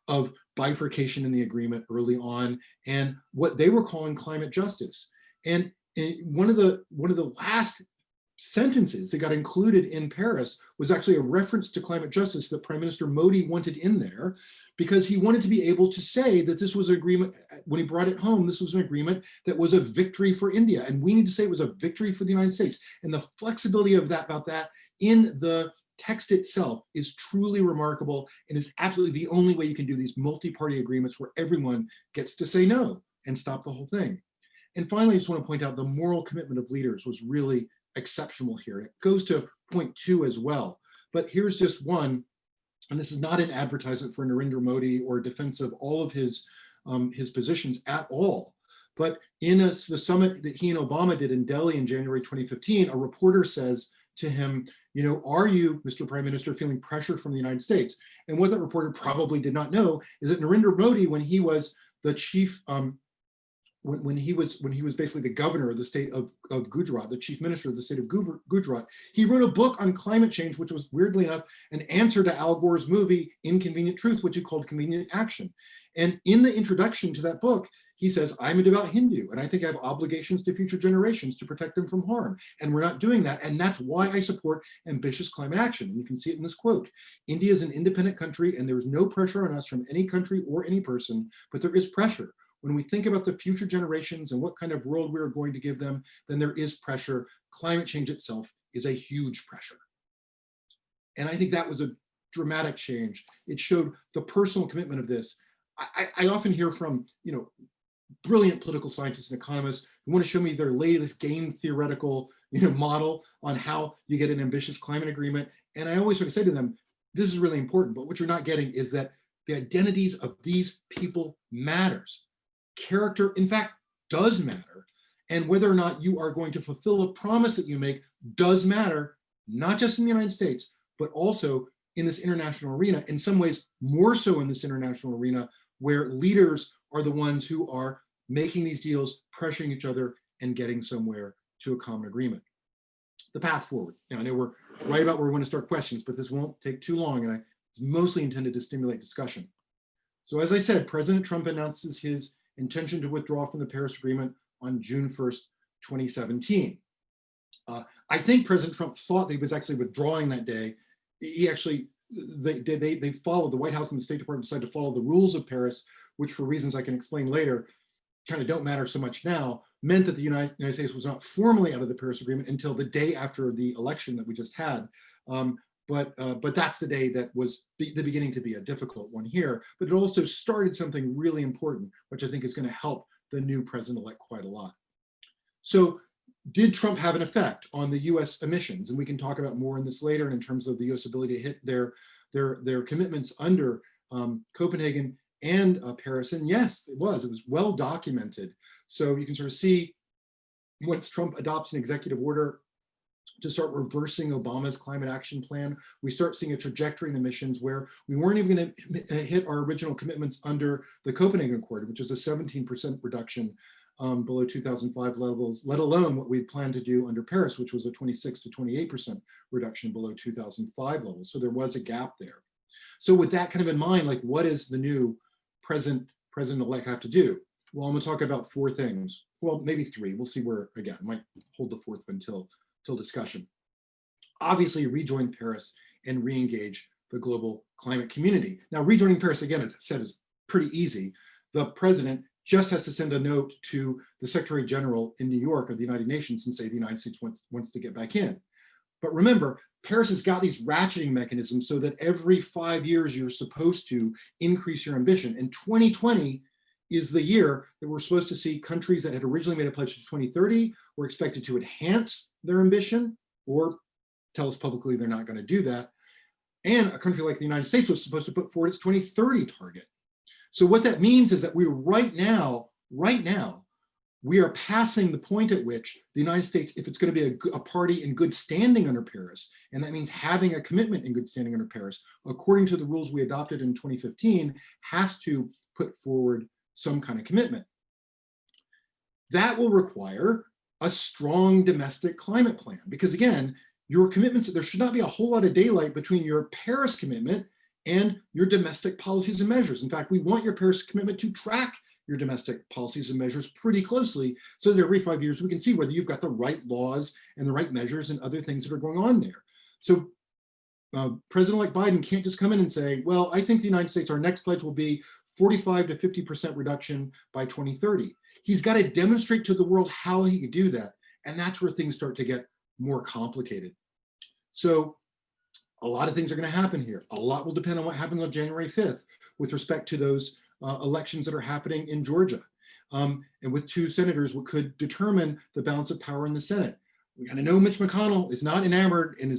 S3: of bifurcation in the agreement early on and what they were calling climate justice. And one of the last sentences that got included in Paris was actually a reference to climate justice that Prime Minister Modi wanted in there because he wanted to be able to say that this was an agreement, when he brought it home, this was an agreement that was a victory for India. And we need to say it was a victory for the United States. And the flexibility of that, about that in the text itself is truly remarkable and is absolutely the only way you can do these multi-party agreements where everyone gets to say no and stop the whole thing. And finally, I just want to point out the moral commitment of leaders was really exceptional here. It goes to point 2 as well, but here's just one, and this is not an advertisement for Narendra Modi or a defense of all of his positions at all. But in the summit that he and Obama did in Delhi in January 2015, a reporter says to him, are you, Mr. Prime Minister, feeling pressure from the United States? And what that reporter probably did not know is that Narendra Modi, when he was the chief, when he was basically the governor of the state of Gujarat, the chief minister of the state of Gujarat, he wrote a book on climate change, which was weirdly enough an answer to Al Gore's movie Inconvenient Truth, which he called Convenient Action. And in the introduction to that book, he says, I'm a devout Hindu, and I think I have obligations to future generations to protect them from harm. And we're not doing that. And that's why I support ambitious climate action. And you can see it in this quote. India is an independent country, and there is no pressure on us from any country or any person, but there is pressure. When we think about the future generations and what kind of world we're going to give them, then there is pressure. Climate change itself is a huge pressure. And I think that was a dramatic change. It showed the personal commitment of this. I often hear from, brilliant political scientists and economists who want to show me their latest game theoretical, model on how you get an ambitious climate agreement. And I always sort of say to them, this is really important, but what you're not getting is that the identities of these people matters. Character, in fact, does matter. And whether or not you are going to fulfill a promise that you make does matter, not just in the United States, but also in this international arena, in some ways more so in this international arena, where leaders are the ones who are making these deals, pressuring each other, and getting somewhere to a common agreement. The path forward. Now, I know we're right about where we want to start questions, but this won't take too long, and it's mostly intended to stimulate discussion. So as I said, President Trump announces his intention to withdraw from the Paris Agreement on June 1st, 2017. I think President Trump thought that he was actually withdrawing that day. He actually, they followed, the White House and the State Department decided to follow the rules of Paris, which for reasons I can explain later, kind of don't matter so much now, meant that the United States was not formally out of the Paris Agreement until the day after the election that we just had. But that's the day that was the beginning to be a difficult one here. But it also started something really important, which I think is going to help the new president-elect quite a lot. So did Trump have an effect on the US emissions? And we can talk about more in this later in terms of the US ability to hit their commitments under Copenhagen and Paris. And yes, it was well documented. So you can sort of see once Trump adopts an executive order to start reversing Obama's climate action plan, we start seeing a trajectory in emissions where we weren't even going to hit our original commitments under the Copenhagen Accord, which is a 17% reduction below 2005 levels, let alone what we'd planned to do under Paris, which was a 26 to 28% reduction below 2005 levels. So there was a gap there. So with that kind of in mind, like what does the new president-elect have to do? Well, I'm gonna talk about 4 things. Well, maybe 3. We'll see where, again, I might hold the 4th one till discussion. Obviously, rejoin Paris and re-engage the global climate community. Now, rejoining Paris, again, as I said, is pretty easy. The president just has to send a note to the Secretary General in New York of the United Nations and say the United States wants to get back in. But remember, Paris has got these ratcheting mechanisms so that every 5 years you're supposed to increase your ambition. And 2020 is the year that we're supposed to see countries that had originally made a pledge to 2030 were expected to enhance their ambition or tell us publicly they're not going to do that. And a country like the United States was supposed to put forward its 2030 target. So what that means is that we're right now, we are passing the point at which the United States, if it's going to be a party in good standing under Paris, and that means having a commitment in good standing under Paris, according to the rules we adopted in 2015, has to put forward some kind of commitment. That will require a strong domestic climate plan, because again, your commitments, there should not be a whole lot of daylight between your Paris commitment and your domestic policies and measures. In fact, we want your Paris commitment to track your domestic policies and measures pretty closely so that every 5 years we can see whether you've got the right laws and the right measures and other things that are going on there. So President-elect Biden can't just come in and say, well, I think the United States, our next pledge will be 45 to 50% reduction by 2030. He's got to demonstrate to the world how he could do that. And that's where things start to get more complicated. So a lot of things are going to happen here. A lot will depend on what happens on January 5th with respect to those elections that are happening in Georgia. And with 2 senators, what could determine the balance of power in the Senate. We got to know Mitch McConnell is not enamored and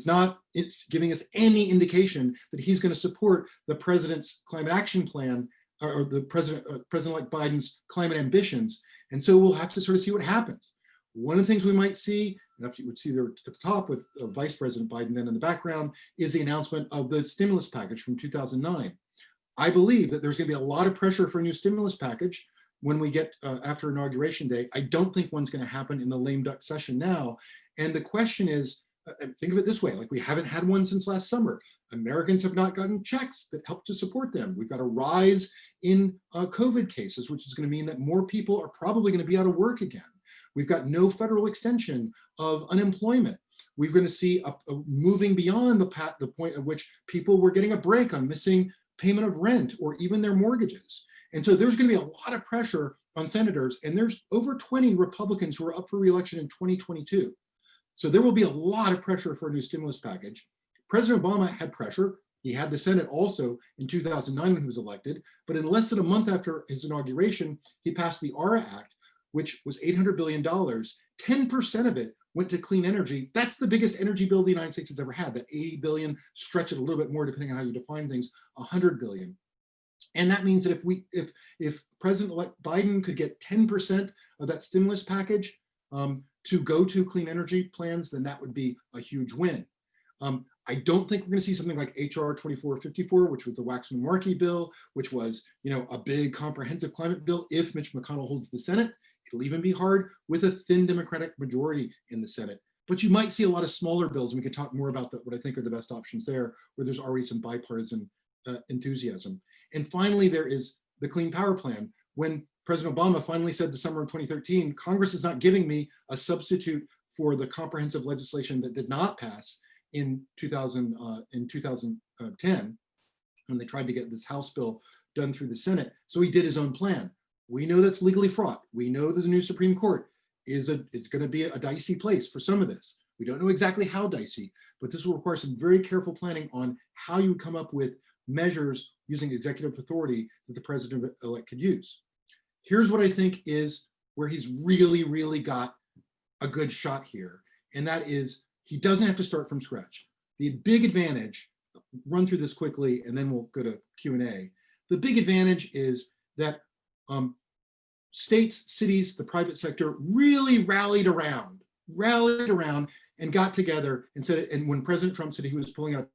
S3: it's giving us any indication that he's going to support the president's climate action plan or the President-elect Biden's climate ambitions. And so we'll have to sort of see what happens. One of the things we might see, and you would see there at the top with Vice President Biden then in the background, is the announcement of the stimulus package from 2009. I believe that there's going to be a lot of pressure for a new stimulus package when we get after Inauguration Day. I don't think one's going to happen in the lame duck session now. And the question is, think of it this way, like we haven't had one since last summer. Americans have not gotten checks that help to support them. We've got a rise in COVID cases, which is going to mean that more people are probably going to be out of work again. We've got no federal extension of unemployment. We're going to see a moving beyond the point at which people were getting a break on missing payment of rent or even their mortgages. And so there's going to be a lot of pressure on senators, and there's over 20 Republicans who are up for re-election in 2022. So there will be a lot of pressure for a new stimulus package. President Obama had pressure. He had the Senate also in 2009 when he was elected, but in less than a month after his inauguration, he passed the ARA Act, which was $800 billion. 10% of it went to clean energy. That's the biggest energy bill the United States has ever had. That 80 billion, stretch it a little bit more depending on how you define things, 100 billion. And that means that if President-elect Biden could get 10% of that stimulus package to go to clean energy plans, then that would be a huge win. I don't think we're going to see something like HR 2454, which was the Waxman-Markey bill, which was, a big comprehensive climate bill. If Mitch McConnell holds the Senate, it'll even be hard with a thin Democratic majority in the Senate. But you might see a lot of smaller bills, and we can talk more about what I think are the best options there, where there's already some bipartisan enthusiasm. And finally, there is the Clean Power Plan. When President Obama finally said the summer of 2013, Congress is not giving me a substitute for the comprehensive legislation that did not pass in 2010, when they tried to get this House bill done through the Senate. So he did his own plan. We know that's legally fraught. We know the new Supreme Court is going to be a dicey place for some of this. We don't know exactly how dicey, but this will require some very careful planning on how you would come up with measures using executive authority that the president-elect could use. Here's what I think is where he's really, really got a good shot here, and that is he doesn't have to start from scratch. The big advantage, run through this quickly, and then we'll go to Q&A. The big advantage is that states, cities, the private sector really rallied around and got together and said, and when President Trump said he was pulling out,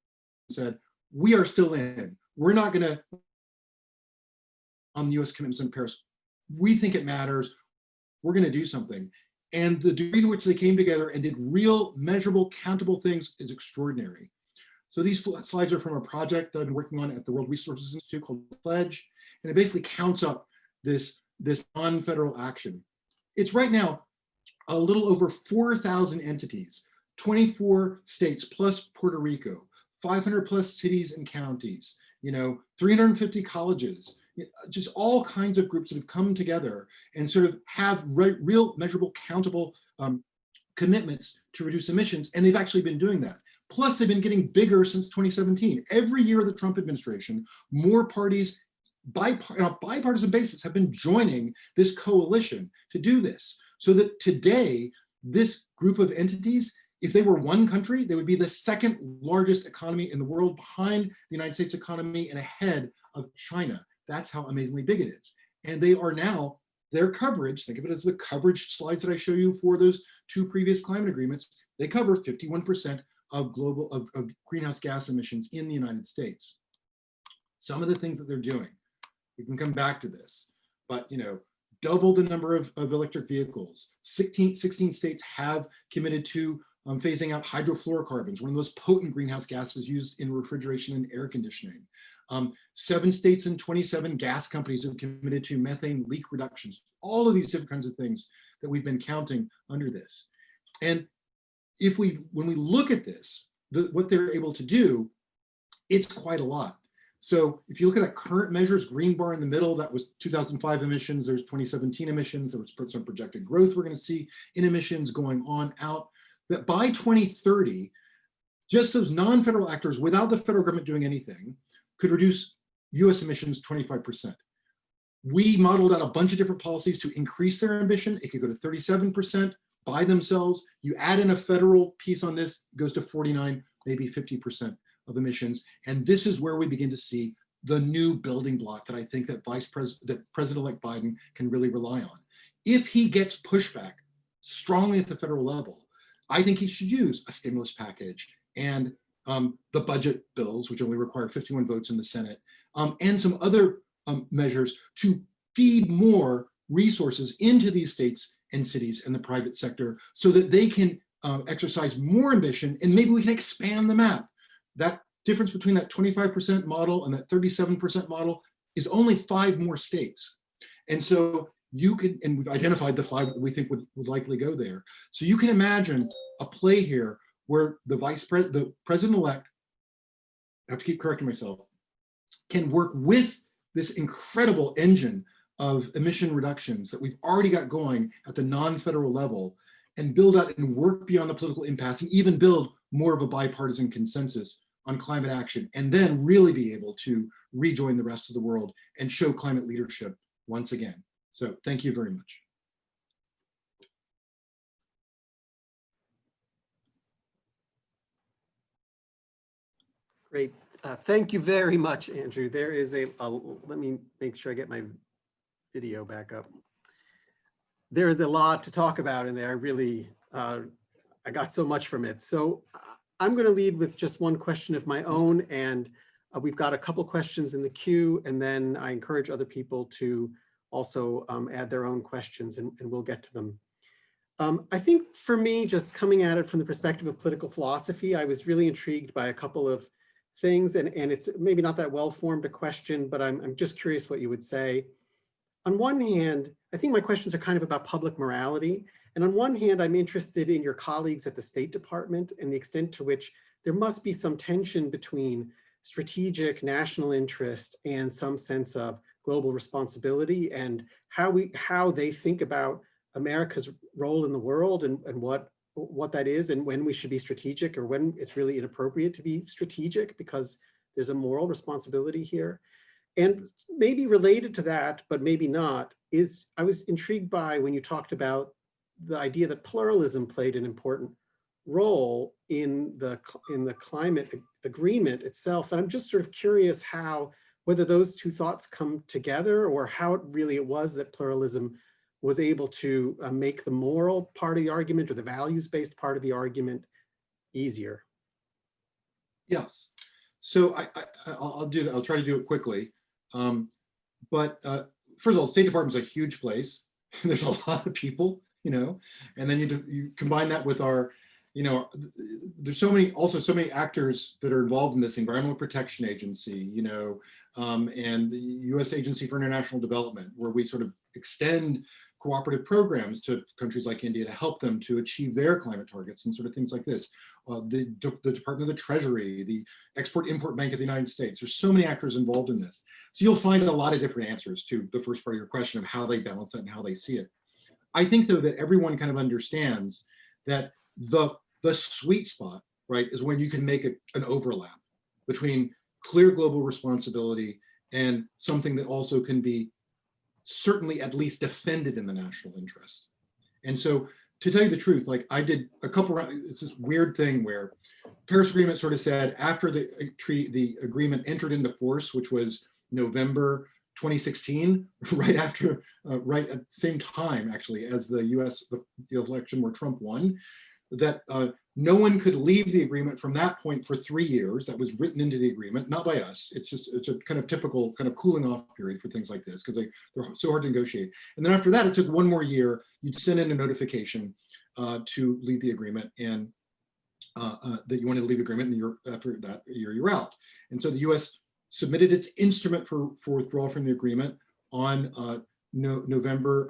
S3: said, we are still in. We're not going to on the US commitments in Paris. We think it matters. We're going to do something. And the degree to which they came together and did real, measurable, countable things is extraordinary. So these slides are from a project that I've been working on at the World Resources Institute called Pledge, and it basically counts up this non-federal action. It's right now a little over 4,000 entities, 24 states plus Puerto Rico, 500 plus cities and counties, 350 colleges, just all kinds of groups that have come together and sort of have real measurable, countable commitments to reduce emissions, and they've actually been doing that. Plus, they've been getting bigger since 2017. Every year of the Trump administration, more parties on a bipartisan basis have been joining this coalition to do this. So that today, this group of entities, if they were one country, they would be the second largest economy in the world, behind the United States economy and ahead of China. That's how amazingly big it is. And they are now, their coverage, think of it as the coverage slides that I show you for those two previous climate agreements, they cover 51% of greenhouse gas emissions in the United States. Some of the things that they're doing, we can come back to this, but double the number of electric vehicles. 16 states have committed to phasing out hydrofluorocarbons, one of the most potent greenhouse gases used in refrigeration and air conditioning. 7 states and 27 gas companies have committed to methane leak reductions. All of these different kinds of things that we've been counting under this. And when we look at this, what they're able to do, it's quite a lot. So if you look at that current measures, green bar in the middle, that was 2005 emissions, there's 2017 emissions, there was some projected growth we're going to see in emissions going on out, that by 2030, just those non-federal actors without the federal government doing anything could reduce US emissions 25%. We modeled out a bunch of different policies to increase their ambition. It could go to 37% by themselves. You add in a federal piece on this, it goes to 49, maybe 50% of emissions. And this is where we begin to see the new building block that I think that President-elect Biden can really rely on. If he gets pushback strongly at the federal level, I think he should use a stimulus package and the budget bills, which only require 51 votes in the Senate, and some other measures to feed more resources into these states and cities and the private sector so that they can exercise more ambition, and maybe we can expand the map. That difference between that 25% model and that 37% model is only 5 more states. And so you can, and we've identified the 5 that we think would likely go there. So you can imagine a play here where the president-elect, I have to keep correcting myself, can work with this incredible engine of emission reductions that we've already got going at the non-federal level, and build out and work beyond the political impasse, and even build more of a bipartisan consensus on climate action, and then really be able to rejoin the rest of the world and show climate leadership once again. So thank you very much.
S2: Great. Thank you very much, Andrew. There is let me make sure I get my video back up. There is a lot to talk about in there. I really, I got so much from it. So I'm going to lead with just one question of my own, and we've got a couple questions in the queue, and then I encourage other people to also add their own questions, and we'll get to them. I think for me, just coming at it from the perspective of political philosophy, I was really intrigued by a couple of things, and it's maybe not that well-formed a question, but I'm just curious what you would say. On one hand, I think my questions are kind of about public morality. And on one hand, I'm interested in your colleagues at the State Department and the extent to which there must be some tension between strategic national interest and some sense of global responsibility, and how they think about America's role in the world, and what that is, and when we should be strategic, or when it's really inappropriate to be strategic, because there's a moral responsibility here. And maybe related to that, but maybe not, is I was intrigued by when you talked about the idea that pluralism played an important role in the climate agreement itself. And I'm just sort of curious whether those two thoughts come together, or how it was that pluralism was able to make the moral part of the argument, or the values-based part of the argument, easier.
S3: Yes. So I'll try to do it quickly. But first of all, State Department's a huge place. There's a lot of people, and then you combine that with our you know, there's also so many actors that are involved in this: Environmental Protection Agency, you know, and the U.S. Agency for International Development, where we sort of extend cooperative programs to countries like India to help them to achieve their climate targets and sort of things like this. The Department of the Treasury, the Export-Import Bank of the United States. There's so many actors involved in this. So you'll find a lot of different answers to the first part of your question of how they balance it and how they see it. I think, though, that everyone kind of understands that the sweet spot, right, is when you can make an overlap between clear global responsibility and something that also can be certainly at least defended in the national interest. And so, to tell you the truth, like I did a couple rounds, it's this weird thing where Paris Agreement sort of said after the agreement entered into force, which was November 2016, right after, right at the same time actually as the election where Trump won, that no one could leave the agreement from that point for 3 years. That was written into the agreement, not by us. It's a kind of typical kind of cooling off period for things like this because they're so hard to negotiate. And then after that, it took 1 more year. You'd send in a notification to leave the agreement and that you wanted to leave the agreement, and after that year, you're out. And so the U.S. submitted its instrument for withdrawal from the agreement on November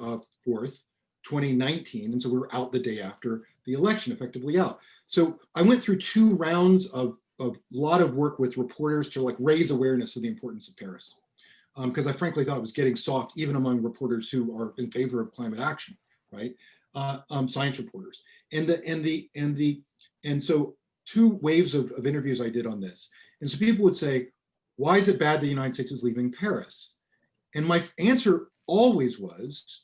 S3: 4th, 2019. And so we were out the day after the election, effectively out. So I went through 2 rounds of a lot of work with reporters to like raise awareness of the importance of Paris. Because I frankly thought it was getting soft even among reporters who are in favor of climate action, right? Science reporters. And so 2 waves of interviews I did on this. And so people would say, why is it bad the United States is leaving Paris? And my answer always was,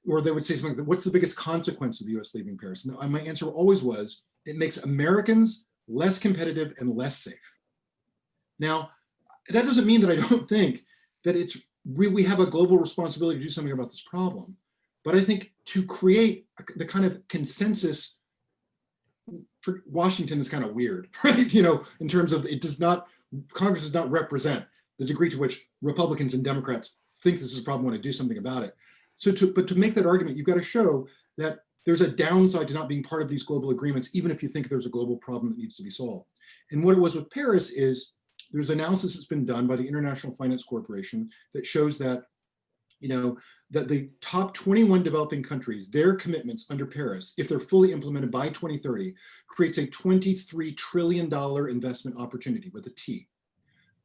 S3: or they would say something like, what's the biggest consequence of the US leaving Paris? And my answer always was, it makes Americans less competitive and less safe. Now, that doesn't mean that I don't think that we have a global responsibility to do something about this problem. But I think to create the kind of consensus, for Washington is kind of weird, right? You know, in terms of Congress does not represent the degree to which Republicans and Democrats think this is a problem, want to do something about it. But to make that argument, you've got to show that there's a downside to not being part of these global agreements, even if you think there's a global problem that needs to be solved. And what it was with Paris is there's analysis that's been done by the International Finance Corporation that shows that, you know, that the top 21 developing countries, their commitments under Paris, if they're fully implemented by 2030, creates a $23 trillion investment opportunity with a T.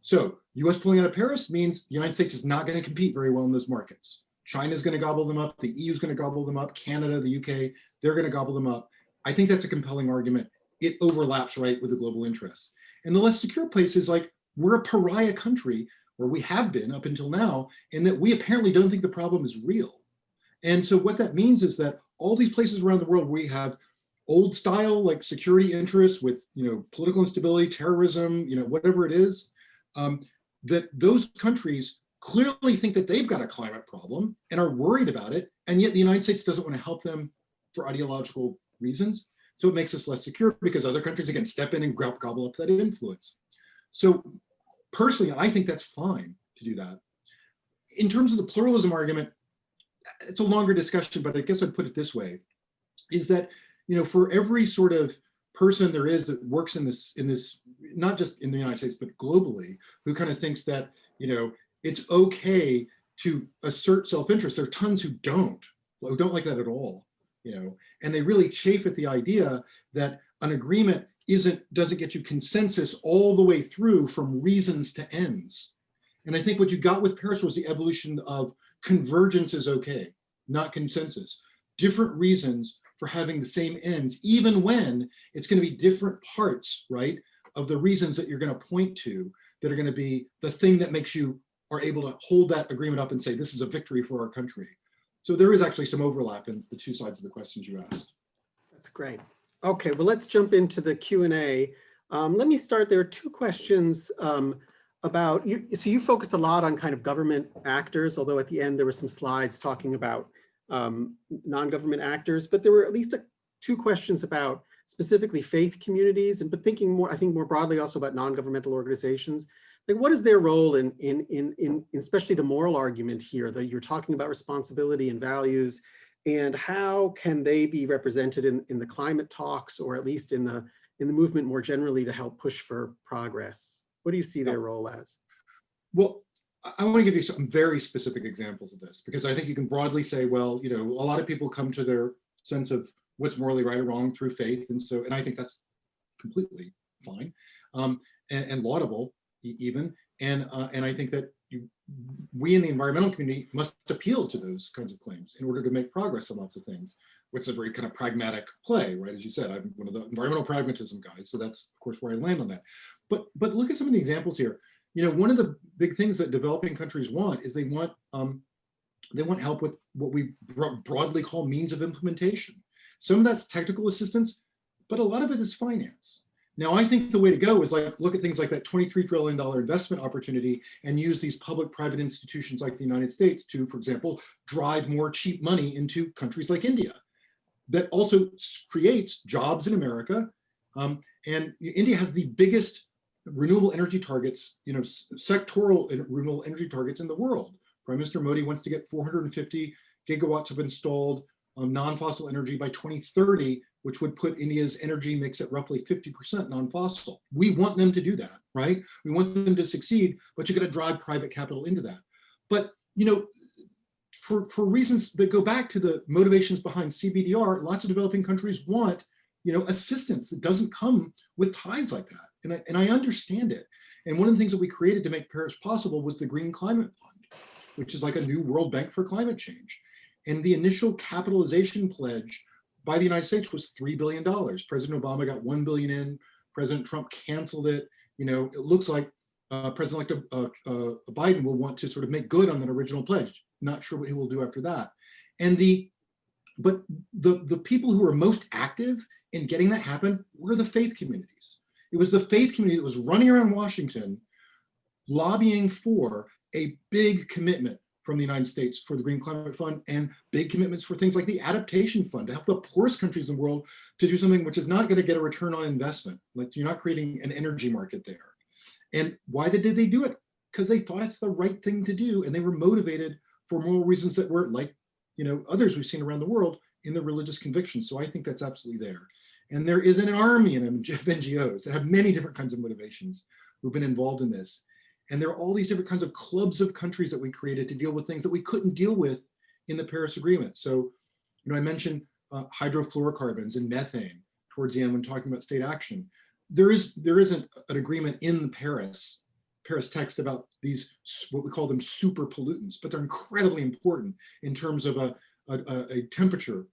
S3: So US pulling out of Paris means the United States is not going to compete very well in those markets. China's going to gobble them up. The EU is going to gobble them up. Canada, the UK, they're going to gobble them up. I think that's a compelling argument. It overlaps right with the global interests. And the less secure place is like, we're a pariah country, or we have been up until now, and that we apparently don't think the problem is real. And so what that means is that all these places around the world, we have old style, like security interests with, you know, political instability, terrorism, you know, whatever it is, that those countries clearly think that they've got a climate problem and are worried about it. And yet the United States doesn't want to help them for ideological reasons. So it makes us less secure because other countries again step in and gobble up that influence. So personally, I think that's fine to do that. In terms of the pluralism argument, it's a longer discussion, but I guess I'd put it this way, is that, you know, for every sort of person there is that works in this, not just in the United States, but globally, who kind of thinks that, you know, it's okay to assert self-interest. There are tons who don't like that at all, you know, and they really chafe at the idea that an agreement doesn't get you consensus all the way through from reasons to ends. And I think what you got with Paris was the evolution of convergence is okay, not consensus. Different reasons for having the same ends, even when it's going to be different parts, right, of the reasons that you're going to point to that are going to be the thing that makes you are able to hold that agreement up and say, this is a victory for our country. So there is actually some overlap in the 2 sides of the questions you asked.
S2: That's great. Okay, well, let's jump into the Q&A. Let me start. There are 2 questions about, so you focused a lot on kind of government actors, although at the end there were some slides talking about non-government actors, but there were at least 2 questions about specifically faith communities, and but thinking more, I think more broadly also about non-governmental organizations. Like, what is their role in especially the moral argument here, that you're talking about responsibility and values, and how can they be represented in the climate talks, or at least in the movement more generally, to help push for progress? What do you see their role as?
S3: Well, I want to give you some very specific examples of this, because I think you can broadly say, well, a lot of people come to their sense of what's morally right or wrong through faith. And I think that's completely fine, and laudable even. And I think that we in the environmental community must appeal to those kinds of claims in order to make progress on lots of things, which is a very kind of pragmatic play, right? As you said, I'm one of the environmental pragmatism guys, so that's of course where I land on that. But look at some of the examples here. One of the big things that developing countries want is they want help with what we broadly call means of implementation. Some of that's technical assistance, but a lot of it is finance. Now, I think the way to go is look at things like that $23 trillion investment opportunity and use these public-private institutions like the United States to, for example, drive more cheap money into countries like India. That also creates jobs in America. And India has the biggest renewable energy targets, sectoral renewable energy targets in the world. Prime Minister Modi wants to get 450 gigawatts of installed non-fossil energy by 2030, which would put India's energy mix at roughly 50% non-fossil. We want them to do that, right? We want them to succeed, but you're going to drive private capital into that. But, for reasons that go back to the motivations behind CBDR, lots of developing countries want, assistance that doesn't come with ties like that. And I understand it. And one of the things that we created to make Paris possible was the Green Climate Fund, which is like a new World Bank for climate change. And the initial capitalization pledge by the United States was $3 billion. President Obama got $1 billion in. President Trump canceled it. It looks like President-elect Biden will want to sort of make good on that original pledge. Not sure what he will do after that. But the people who were most active in getting that happen were the faith communities. It was the faith community that was running around Washington lobbying for a big commitment from the United States for the Green Climate Fund, and big commitments for things like the Adaptation Fund to help the poorest countries in the world to do something which is not going to get a return on investment. Like, you're not creating an energy market there. And why did they do it? Because they thought it's the right thing to do, and they were motivated for moral reasons that were like, others we've seen around the world in the religious convictions. So I think that's absolutely there. And there is an army of NGOs that have many different kinds of motivations who've been involved in this. And there are all these different kinds of clubs of countries that we created to deal with things that we couldn't deal with in the Paris Agreement. So, I mentioned hydrofluorocarbons and methane towards the end when talking about state action. There isn't an agreement in the Paris text about these, what we call them super pollutants, but they're incredibly important in terms of a temperature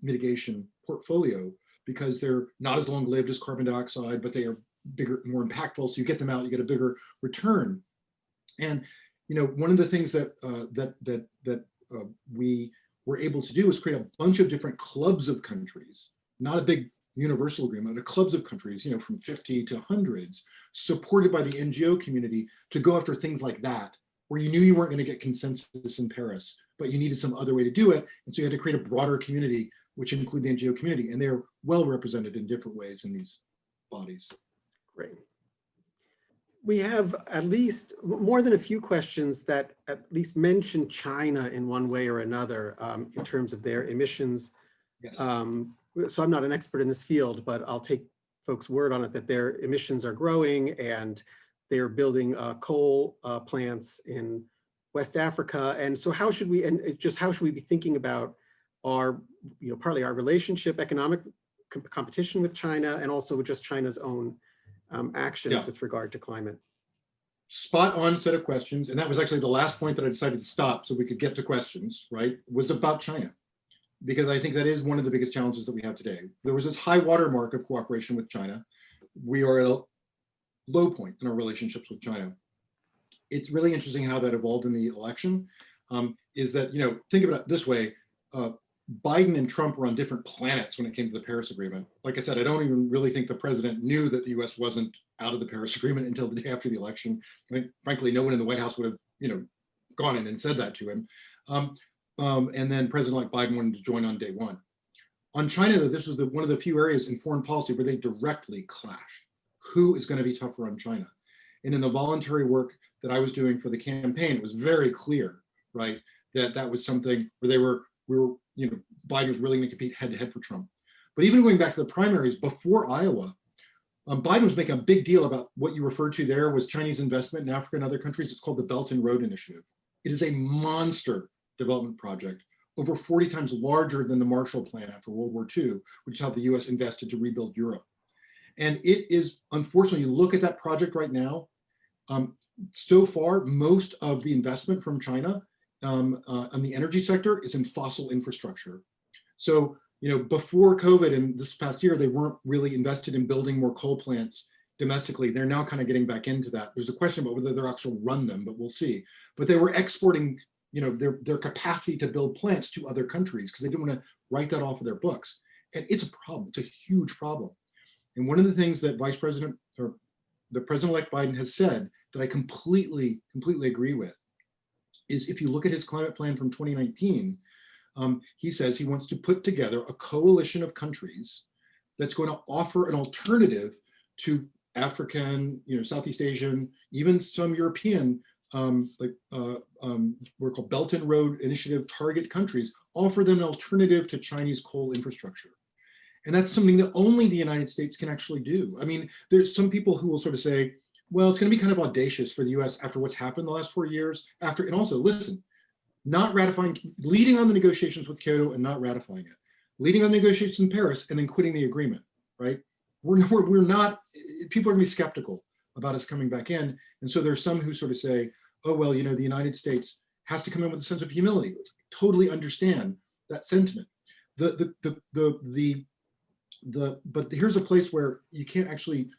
S3: mitigation portfolio, because they're not as long lived as carbon dioxide, but they are bigger, more impactful. So you get them out, you get a bigger return. And one of the things that we were able to do is create a bunch of different clubs of countries, not a big universal agreement, but clubs of countries, from 50 to hundreds, supported by the NGO community to go after things like that, where you knew you weren't going to get consensus in Paris, but you needed some other way to do it. And so you had to create a broader community, which include the NGO community, and they're well represented in different ways in these bodies.
S2: Great. We have at least more than a few questions that at least mention China in one way or another in terms of their emissions.
S3: Yes.
S2: So I'm not an expert in this field, but I'll take folks' word on it that their emissions are growing, and they're building coal plants in West Africa. And so how should we be thinking about our, partly our relationship, economic competition with China, and also with just China's own actions with regard to climate?
S3: Spot on set of questions. And that was actually the last point that I decided to stop so we could get to questions, right? Was about China. Because I think that is one of the biggest challenges that we have today. There was this high watermark of cooperation with China. We are at a low point in our relationships with China. It's really interesting how that evolved in the election. Is that, think about it this way, Biden and Trump were on different planets when it came to the Paris Agreement. Like I said, I don't even really think the president knew that the US wasn't out of the Paris Agreement until the day after the election. I think, frankly, no one in the White House would have, gone in and said that to him. And then President-elect Biden wanted to join on day one. On China, though, this was one of the few areas in foreign policy where they directly clashed. Who is going to be tougher on China? And in the voluntary work that I was doing for the campaign, it was very clear, right, that was something where they were Biden was really going to compete head to head for Trump. But even going back to the primaries before Iowa, Biden was making a big deal about what you referred to there was Chinese investment in Africa and other countries. It's called the Belt and Road Initiative. It is a monster development project, over 40 times larger than the Marshall Plan after World War II, which is how the US invested to rebuild Europe. And it is, unfortunately, you look at that project right now, so far, most of the investment from China on the energy sector is in fossil infrastructure. So, before COVID and this past year, they weren't really invested in building more coal plants domestically. They're now kind of getting back into that. There's a question about whether they'll actually run them, but we'll see. But they were exporting, their capacity to build plants to other countries because they didn't want to write that off of their books. And it's a problem. It's a huge problem. And one of the things that Vice President or the President-elect Biden has said that I completely agree with is if you look at his climate plan from 2019, he says he wants to put together a coalition of countries that's going to offer an alternative to African, Southeast Asian, even some European, we're called Belt and Road Initiative target countries, offer them an alternative to Chinese coal infrastructure. And that's something that only the United States can actually do. I mean, there's some people who will sort of say, well, it's going to be kind of audacious for the US after what's happened the last 4 years, and also, listen, not ratifying, leading on the negotiations with Kyoto and not ratifying it, leading on the negotiations in Paris and then quitting the agreement, right? We're not, people are going to be skeptical about us coming back in. And so there's some who sort of say, oh, well, the United States has to come in with a sense of humility. Totally understand that sentiment. But here's a place where you can't actually,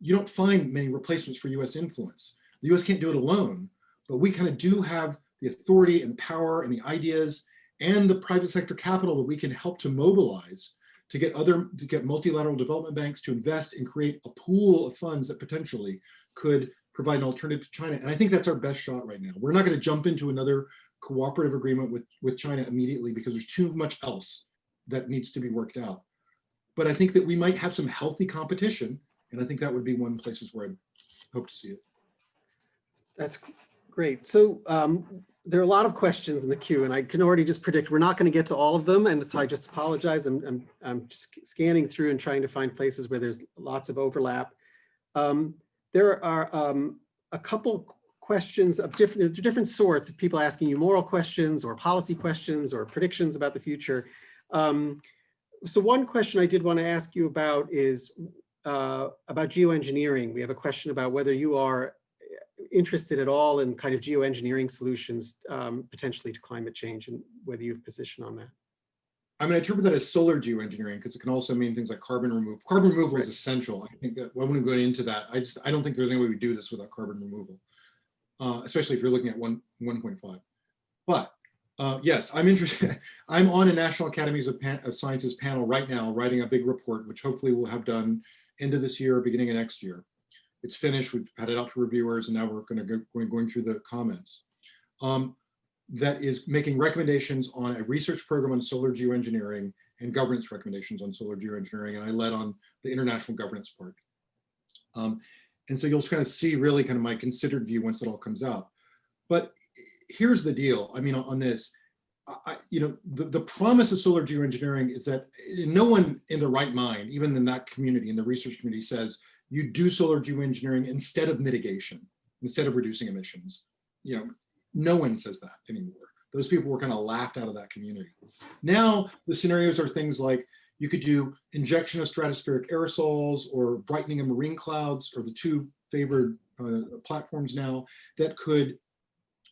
S3: you don't find many replacements for US influence. The US can't do it alone, but we kind of do have the authority and power and the ideas and the private sector capital that we can help to mobilize to get multilateral development banks to invest and create a pool of funds that potentially could provide an alternative to China. And I think that's our best shot right now. We're not going to jump into another cooperative agreement with China immediately because there's too much else that needs to be worked out. But I think that we might have some healthy competition. And I think that would be one of the places where I hope to see it.
S2: That's great. So there are a lot of questions in the queue, and I can already just predict we're not going to get to all of them. And so I just apologize. I'm just scanning through and trying to find places where there's lots of overlap. There are a couple questions of different sorts of people asking you moral questions or policy questions or predictions about the future. So one question I did want to ask you about is about geoengineering. We have a question about whether you are interested at all in kind of geoengineering solutions potentially to climate change and whether you have position on that.
S3: I mean, I interpret that as solar geoengineering because it can also mean things like carbon removal. Carbon removal is essential. I think that I wouldn't go into that. I don't think there's any way we do this without carbon removal, especially if you're looking at 1.5. But yes, I'm interested. I'm on a National Academies of Sciences panel right now, writing a big report, which hopefully we'll have done end of this year, beginning of next year. It's finished. We've had it out to reviewers, and now we're going through the comments. That is making recommendations on a research program on solar geoengineering and governance recommendations on solar geoengineering, and I led on the international governance part. And so you'll kind of see really kind of my considered view once it all comes out. But here's the deal. I mean, on this, the promise of solar geoengineering is that no one in the right mind, even in that community, in the research community, says you do solar geoengineering instead of mitigation, instead of reducing emissions. No one says that anymore. Those people were kind of laughed out of that community. Now the scenarios are things like you could do injection of stratospheric aerosols or brightening of marine clouds, or the two favored platforms now that could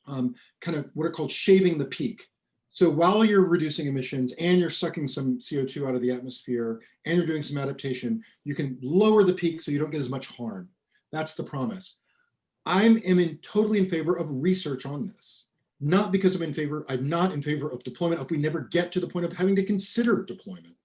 S3: kind of what are called shaving the peak. So while you're reducing emissions and you're sucking some CO2 out of the atmosphere and you're doing some adaptation, you can lower the peak so you don't get as much harm. That's the promise. I'm totally in favor of research on this, not because I'm not in favor of deployment. I hope we never get to the point of having to consider deployment,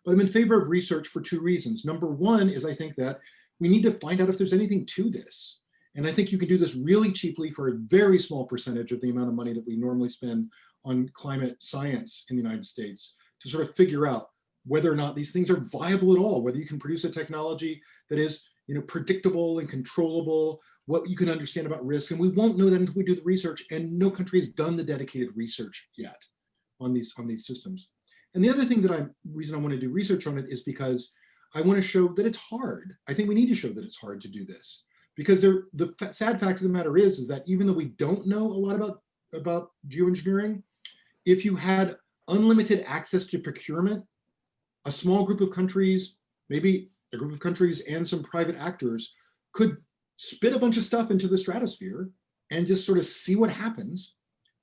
S3: but I'm in favor of research for two reasons. Number one is I think that we need to find out if there's anything to this. And I think you can do this really cheaply for a very small percentage of the amount of money that we normally spend on climate science in the United States to sort of figure out whether or not these things are viable at all, whether you can produce a technology that is predictable and controllable, what you can understand about risk. And we won't know that until we do the research, and no country has done the dedicated research yet. on these systems. And the other thing that reason I want to do research on it is because I want to show that it's hard. I think we need to show that it's hard to do this, because the sad fact of the matter is that even though we don't know a lot about geoengineering, if you had unlimited access to procurement, a small group of countries, maybe a group of countries and some private actors, could spit a bunch of stuff into the stratosphere and just sort of see what happens.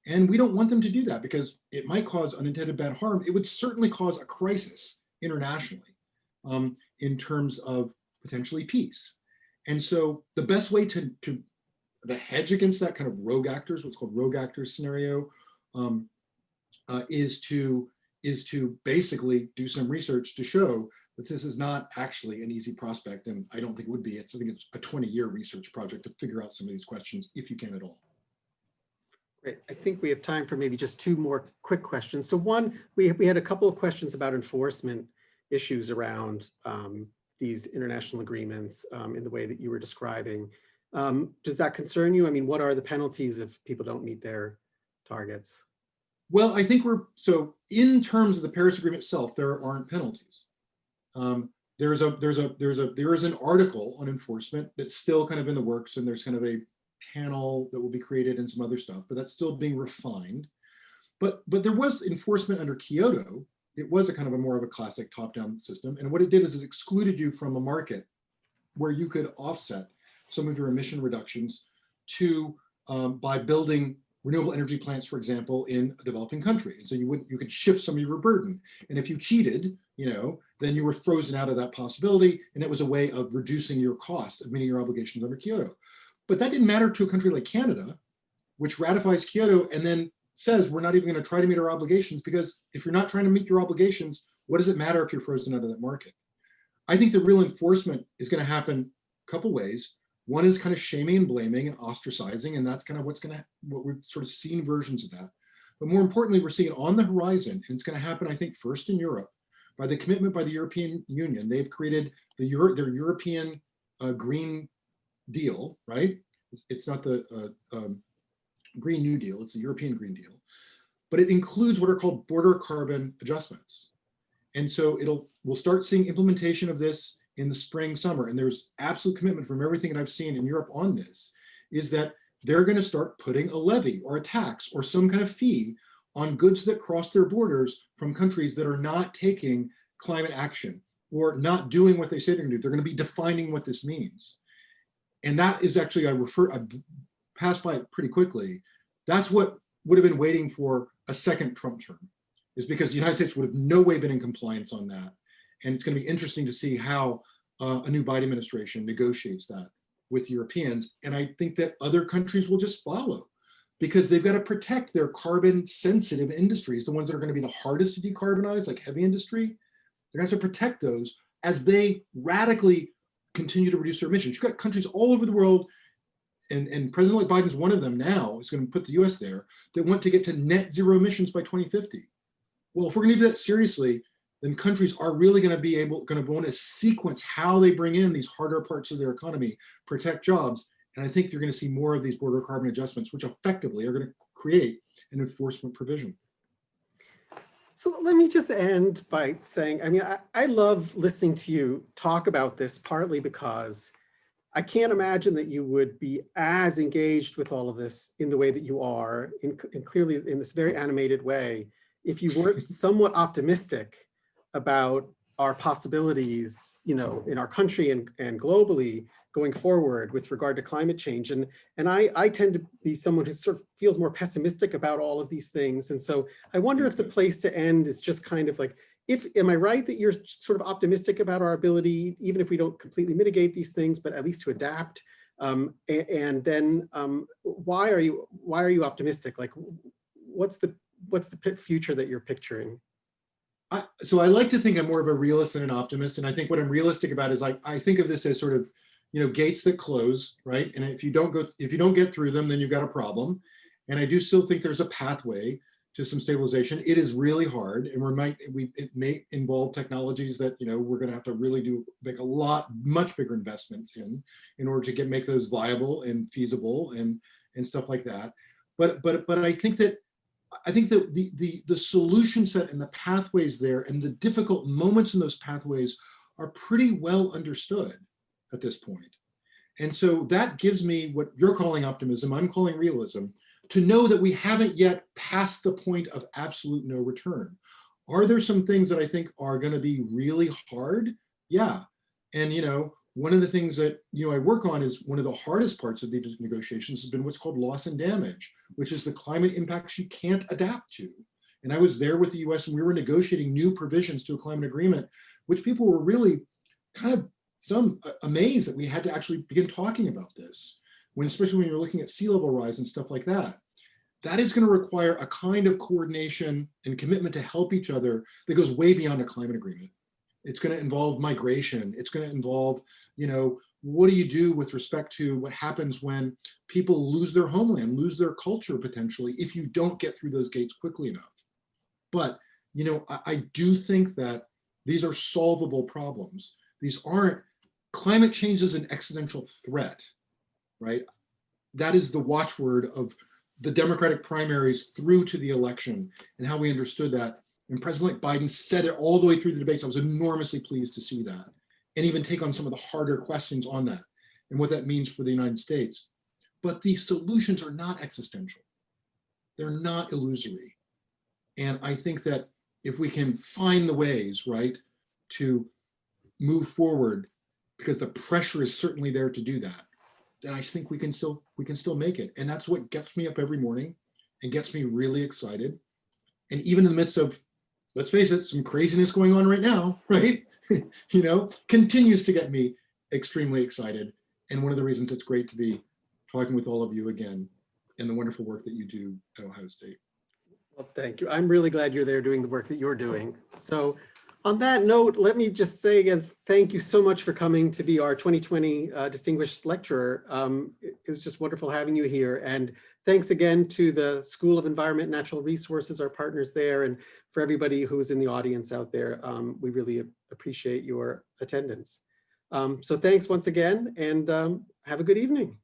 S3: And we don't want them to do that because it might cause unintended bad harm. It would certainly cause a crisis internationally in terms of potentially peace. And so the best way to the hedge against that kind of rogue actors, what's called rogue actors scenario, is to basically do some research to show that this is not actually an easy prospect. And I don't think it would be. I think it's a 20-year research project to figure out some of these questions, if you can at all.
S2: Great. I think we have time for maybe just two more quick questions. So one, we had a couple of questions about enforcement issues around these international agreements in the way that you were describing. Does that concern you? I mean, what are the penalties if people don't meet their targets?
S3: Well, I think so in terms of the Paris Agreement itself, there aren't penalties. There is an article on enforcement that's still kind of in the works, and there's kind of a panel that will be created and some other stuff, but that's still being refined. But there was enforcement under Kyoto. It was a kind of a more of a classic top-down system. And what it did is it excluded you from a market where you could offset some of your emission reductions by building renewable energy plants, for example, in a developing country. And so you could shift some of your burden. And if you cheated, then you were frozen out of that possibility. And it was a way of reducing your cost of meeting your obligations under Kyoto. But that didn't matter to a country like Canada, which ratifies Kyoto and then says we're not even going to try to meet our obligations, because if you're not trying to meet your obligations, what does it matter if you're frozen out of that market? I think the real enforcement is going to happen a couple ways. One is kind of shaming and blaming and ostracizing, and that's kind of what we've sort of seen versions of that. But more importantly, we're seeing it on the horizon, and it's going to happen, I think, first in Europe by the commitment by the European Union. They've created their European Green Deal, right? It's not the Green New Deal, it's the European Green Deal, but it includes what are called border carbon adjustments. And so we'll start seeing implementation of this in the spring, summer, and there's absolute commitment from everything that I've seen in Europe on this, is that they're going to start putting a levy or a tax or some kind of fee on goods that cross their borders from countries that are not taking climate action or not doing what they say they're going to do. They're going to be defining what this means. And that is actually, I passed by it pretty quickly. That's what would have been waiting for a second Trump term, is because the United States would have no way been in compliance on that. And it's going to be interesting to see how a new Biden administration negotiates that with Europeans. And I think that other countries will just follow, because they've got to protect their carbon sensitive industries, the ones that are going to be the hardest to decarbonize, like heavy industry. They're going to have to protect those as they radically continue to reduce their emissions. You've got countries all over the world, and President Biden's one of them now, is going to put the US there, that want to get to net zero emissions by 2050. Well, if we're going to do that seriously, then countries are really going to want to sequence how they bring in these harder parts of their economy, protect jobs. And I think you're going to see more of these border carbon adjustments, which effectively are going to create an enforcement provision.
S2: So let me just end by saying, I mean, I love listening to you talk about this, partly because I can't imagine that you would be as engaged with all of this in the way that you are, and clearly in this very animated way, if you weren't somewhat optimistic about our possibilities, in our country and globally going forward with regard to climate change. And I tend to be someone who sort of feels more pessimistic about all of these things. And so I wonder if the place to end is just kind of like, am I right that you're sort of optimistic about our ability, even if we don't completely mitigate these things, but at least to adapt? And then why are you optimistic? Like, what's the future that you're picturing?
S3: So I like to think I'm more of a realist than an optimist. And I think what I'm realistic about is I think of this as sort of, gates that close, right? And if you don't get through them, then you've got a problem. And I do still think there's a pathway to some stabilization. It is really hard, and it may involve technologies that we're going to have to really make much bigger investments in order to make those viable and feasible and stuff like that. But I think that I think that the solution set and the pathways there and the difficult moments in those pathways are pretty well understood at this point. And so that gives me what you're calling optimism, I'm calling realism, to know that we haven't yet passed the point of absolute no return. Are there some things that I think are going to be really hard? Yeah. And, you know, one of the things that, you know, I work on is one of the hardest parts of these negotiations has been what's called loss and damage, which is the climate impacts you can't adapt to. And I was there with the US and we were negotiating new provisions to a climate agreement, which people were really kind of amazed that we had to actually begin talking about this, when, especially when you're looking at sea level rise and stuff like that. That is going to require a kind of coordination and commitment to help each other that goes way beyond a climate agreement. It's going to involve migration. It's going to involve, you know, what do you do with respect to what happens when people lose their homeland, lose their culture potentially, if you don't get through those gates quickly enough. But, you know, I do think that these are solvable problems. These aren't, climate change is an existential threat, right? That is the watchword of the Democratic primaries through to the election and how we understood that. And President Biden said it all the way through the debates. I was enormously pleased to see that and even take on some of the harder questions on that and what that means for the United States. But these solutions are not existential. They're not illusory. And I think that if we can find the ways, right, to move forward, because the pressure is certainly there to do that, then I think we can still make it. And that's what gets me up every morning and gets me really excited. And even in the midst of, let's face it, some craziness going on right now, right? You know, continues to get me extremely excited. And one of the reasons it's great to be talking with all of you again and the wonderful work that you do at Ohio State.
S2: Well, thank you. I'm really glad you're there doing the work that you're doing. So on that note, let me just say again, thank you so much for coming to be our 2020 Distinguished Lecturer. It's just wonderful having you here. And thanks again to the School of Environment and Natural Resources, our partners there, and for everybody who's in the audience out there. We really appreciate your attendance. So thanks once again, and have a good evening.